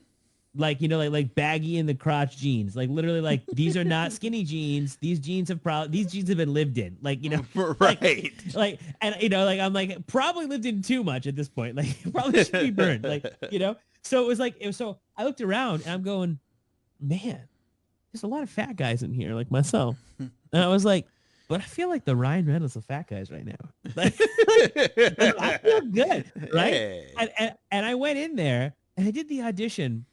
Like, like baggy in the crotch jeans. Like literally like these are not skinny jeans. These jeans have been lived in. Like, Right. like and like I'm like probably lived in too much at this point. Like probably should be burned. Like, So so I looked around and I'm going, man, there's a lot of fat guys in here like myself. And I was like, but I feel like the Ryan Reynolds of fat guys right now. Like, I feel good, right? Hey. And I went in there and I did the audition.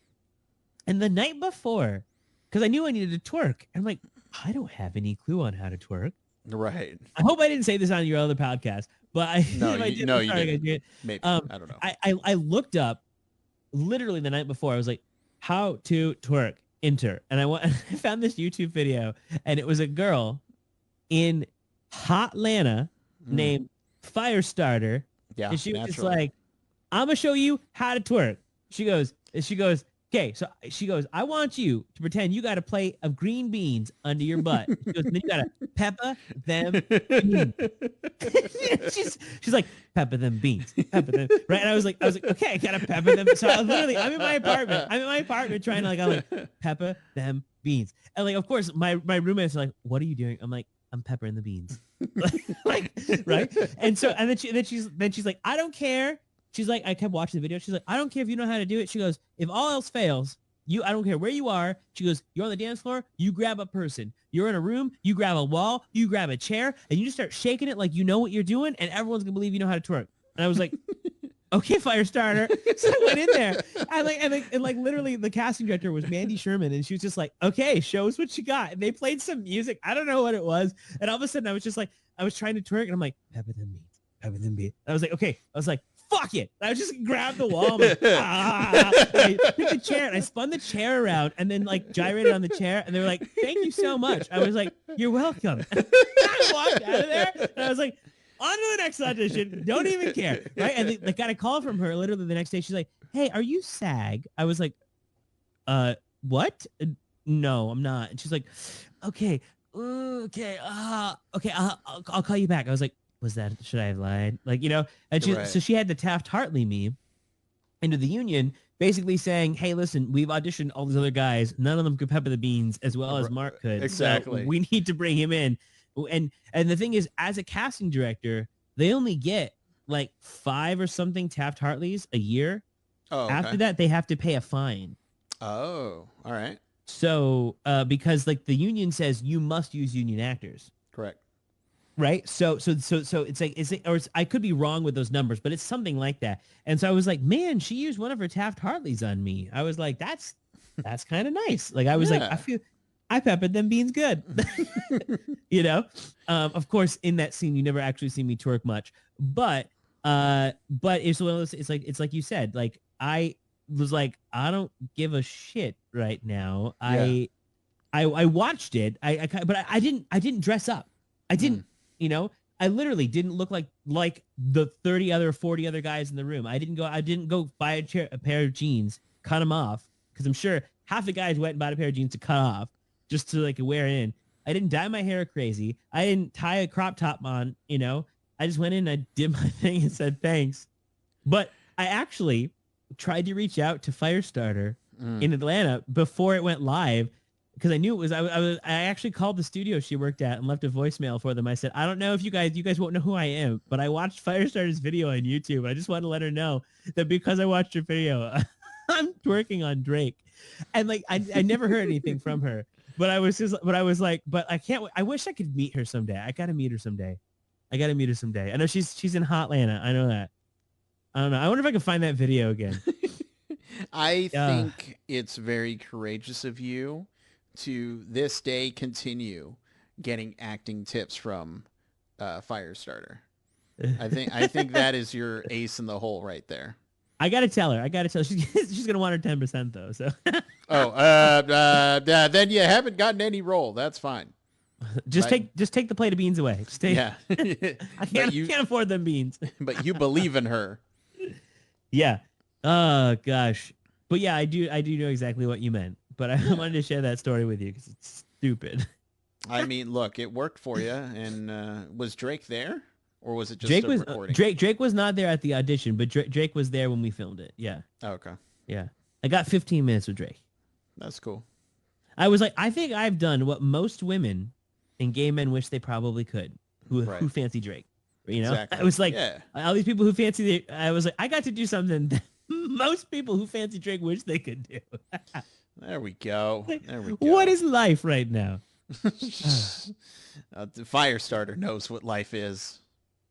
And the night before, because I knew I needed to twerk, I'm like, I don't have any clue on how to twerk. Right. I hope I didn't say this on your other podcast, but No, if I you, did, no, I'm you sorry, didn't. guys. Maybe. I don't know. I looked up literally the night before. I was like, how to twerk, enter. And I found this YouTube video, and it was a girl in Hotlanta named Firestarter. Yeah. And she was just Naturally. like, I'm going to show you how to twerk. She goes, okay, so she goes, I want you to pretend you got a plate of green beans under your butt. She goes, then you got to pepper them beans. she's like, pepper them beans, pepper them, right? And I was like, okay, I got to pepper them. So I'm in my apartment trying to I'm like, pepper them beans. And like, of course, my roommates are like, what are you doing? I'm like, I'm peppering the beans. like, right? And then she's like, I don't care. She's like, I kept watching the video. She's like, I don't care if you know how to do it. She goes, if all else fails, I don't care where you are. She goes, you're on the dance floor, you grab a person. You're in a room, you grab a wall, you grab a chair, and you just start shaking it like you know what you're doing, and everyone's gonna believe you know how to twerk. And I was like, okay, Firestarter. So I went in there, and literally the casting director was Mandy Sherman, and she was just like, okay, show us what you got. And they played some music. I don't know what it was. And all of a sudden I was just like, I was trying to twerk, and I'm like, pepper them beans, pepper them beans. And I was like, okay. I was like, fuck it. I just grabbed the wall. Like, I took the chair and I spun the chair around and then like gyrated on the chair. And they were like, thank you so much. I was like, you're welcome. I walked out of there and I was like, On to the next audition. Don't even care. Right. And they got a call from her literally the next day. She's like, hey, are you SAG? I was like, what? No, I'm not. And she's like, okay, I'll call you back. I was like, should I have lied? Like, and so she had to Taft-Hartley me into the union, basically saying, hey, listen, we've auditioned all these other guys. None of them could pepper the beans as well as Mark could. Exactly. So we need to bring him in. And the thing is, as a casting director, they only get like 5 or something Taft-Hartleys a year. Oh, okay. After that, they have to pay a fine. Oh, all right. So, because like the union says you must use union actors. Correct. Right. So it's like, I could be wrong with those numbers, but it's something like that. And so I was like, man, she used one of her Taft-Hartleys on me. I was like, that's kind of nice. Like, I was like, I peppered them beans good. Of course, in that scene, you never actually see me twerk much, but it's one of those, it's like you said, like, I was like, I don't give a shit right now. Yeah. I watched it. But I didn't dress up. I didn't, I literally didn't look like the 40 other guys in the room. I didn't go buy a pair of jeans, cut them off. Cause I'm sure half the guys went and bought a pair of jeans to cut off just to like wear in. I didn't dye my hair crazy. I didn't tie a crop top on, I just went in, I did my thing and said, thanks. But I actually tried to reach out to Firestarter in Atlanta before it went live because I knew it was. I actually called the studio she worked at and left a voicemail for them. I said, I don't know if you guys won't know who I am, but I watched Firestarter's video on YouTube. I just wanted to let her know that because I watched her video, I'm twerking on Drake, and like I never heard anything from her. But I was like, but I can't. I wish I could meet her someday. I gotta meet her someday. I know she's in Hotlanta. I know that. I don't know. I wonder if I can find that video again. I think it's very courageous of you to this day continue getting acting tips from Firestarter. I think that is your ace in the hole right there. I gotta tell her. She's gonna want her 10% though. So. Then you haven't gotten any role. That's fine. Just take the plate of beans away. Yeah. I can't afford them beans. But you believe in her. Yeah. Oh gosh. But yeah, I do know exactly what you meant. But I wanted to share that story with you because it's stupid. I mean, look, it worked for you. And was Drake there, or was it just recording? Drake was not there at the audition, but Drake was there when we filmed it. Yeah. Oh, okay. Yeah. I got 15 minutes with Drake. That's cool. I was like, I think I've done what most women and gay men wish they probably could, who fancy Drake. Exactly. I was like, all these people who fancy I was like, I got to do something that most people who fancy Drake wish they could do. There we go. What is life right now? The Firestarter knows what life is.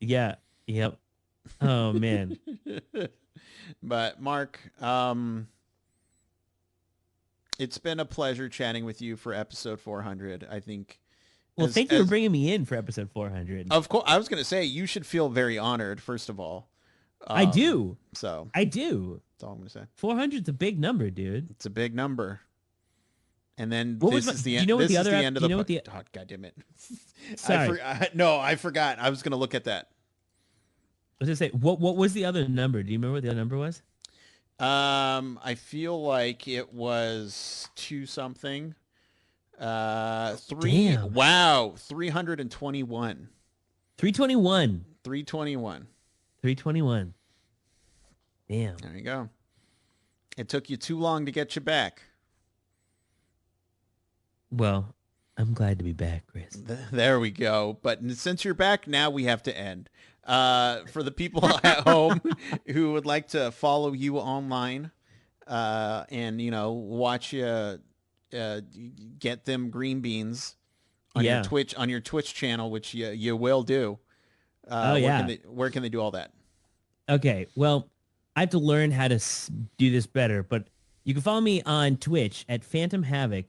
Yeah. Yep. Oh man. But Mark, it's been a pleasure chatting with you for episode 400. I think. Well, thank you for bringing me in for episode 400. Of course, I was going to say you should feel very honored. First of all, I do. So I do. That's all I'm going to say. 400's a big number, dude. It's a big number. And then what this is the end. You know what the other? End of you the know what the? Oh, God damn it! Sorry. I forgot. I was going to look at that. I was going to say, what was the other number? Do you remember what the other number was? I feel like it was 2 something. 3. Damn. Wow. 321. 321. 321. 321. Damn. There you go. It took you too long to get you back. Well, I'm glad to be back, Chris. There we go. But since you're back, now we have to end. For the people at home who would like to follow you online and, watch you get them green beans on your Twitch channel, which you will do. Where can they do all that? Okay. Well, I have to learn how to do this better, but you can follow me on Twitch at Phantom Havoc.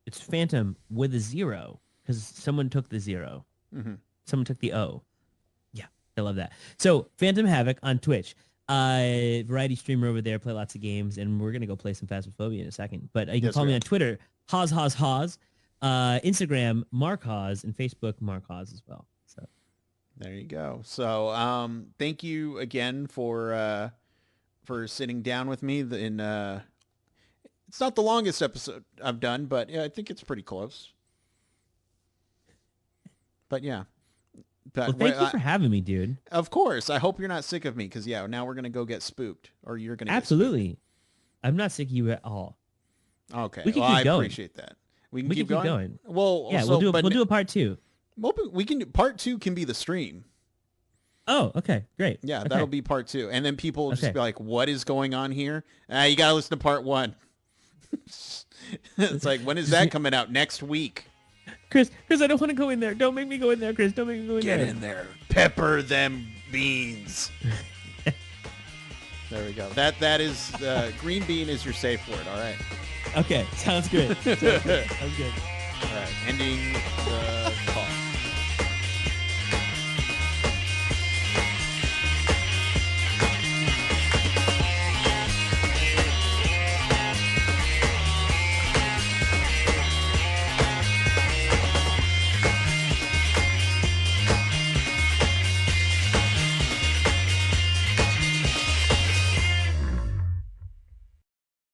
It's Phantom with a 0 because someone took the 0. Mm-hmm. Someone took the O. Yeah, I love that. So Phantom Havoc on Twitch. Variety streamer over there, play lots of games, and we're gonna go play some Phasmophobia in a second. But you can follow me on Twitter, Hawes, Instagram, Marc Hawes, and Facebook, Marc Hawes as well. So There you go. So, thank you again for sitting down with me. It's not the longest episode I've done, but yeah, I think it's pretty close. But yeah. But Well, thank you for having me, dude. Of course. I hope you're not sick of me because, yeah, now we're going to go get spooked. Or you're going to Absolutely. I'm not sick of you at all. Okay. We can well, keep I going. appreciate that. We can keep going? Well, yeah, we'll do a part 2. We can do part 2 can be the stream. Oh, okay. Great. Yeah, okay. that'll be part 2. And then people will just be like, what is going on here? You got to listen to part 1. It's like, when is that coming out? Next week. Chris, I don't want to go in there. Don't make me go in there, Chris. Don't make me go in there. Get in there. Pepper them beans. There we go. That is green bean is your safe word. All right. Okay. Sounds good. Sounds good. All right. Ending the call.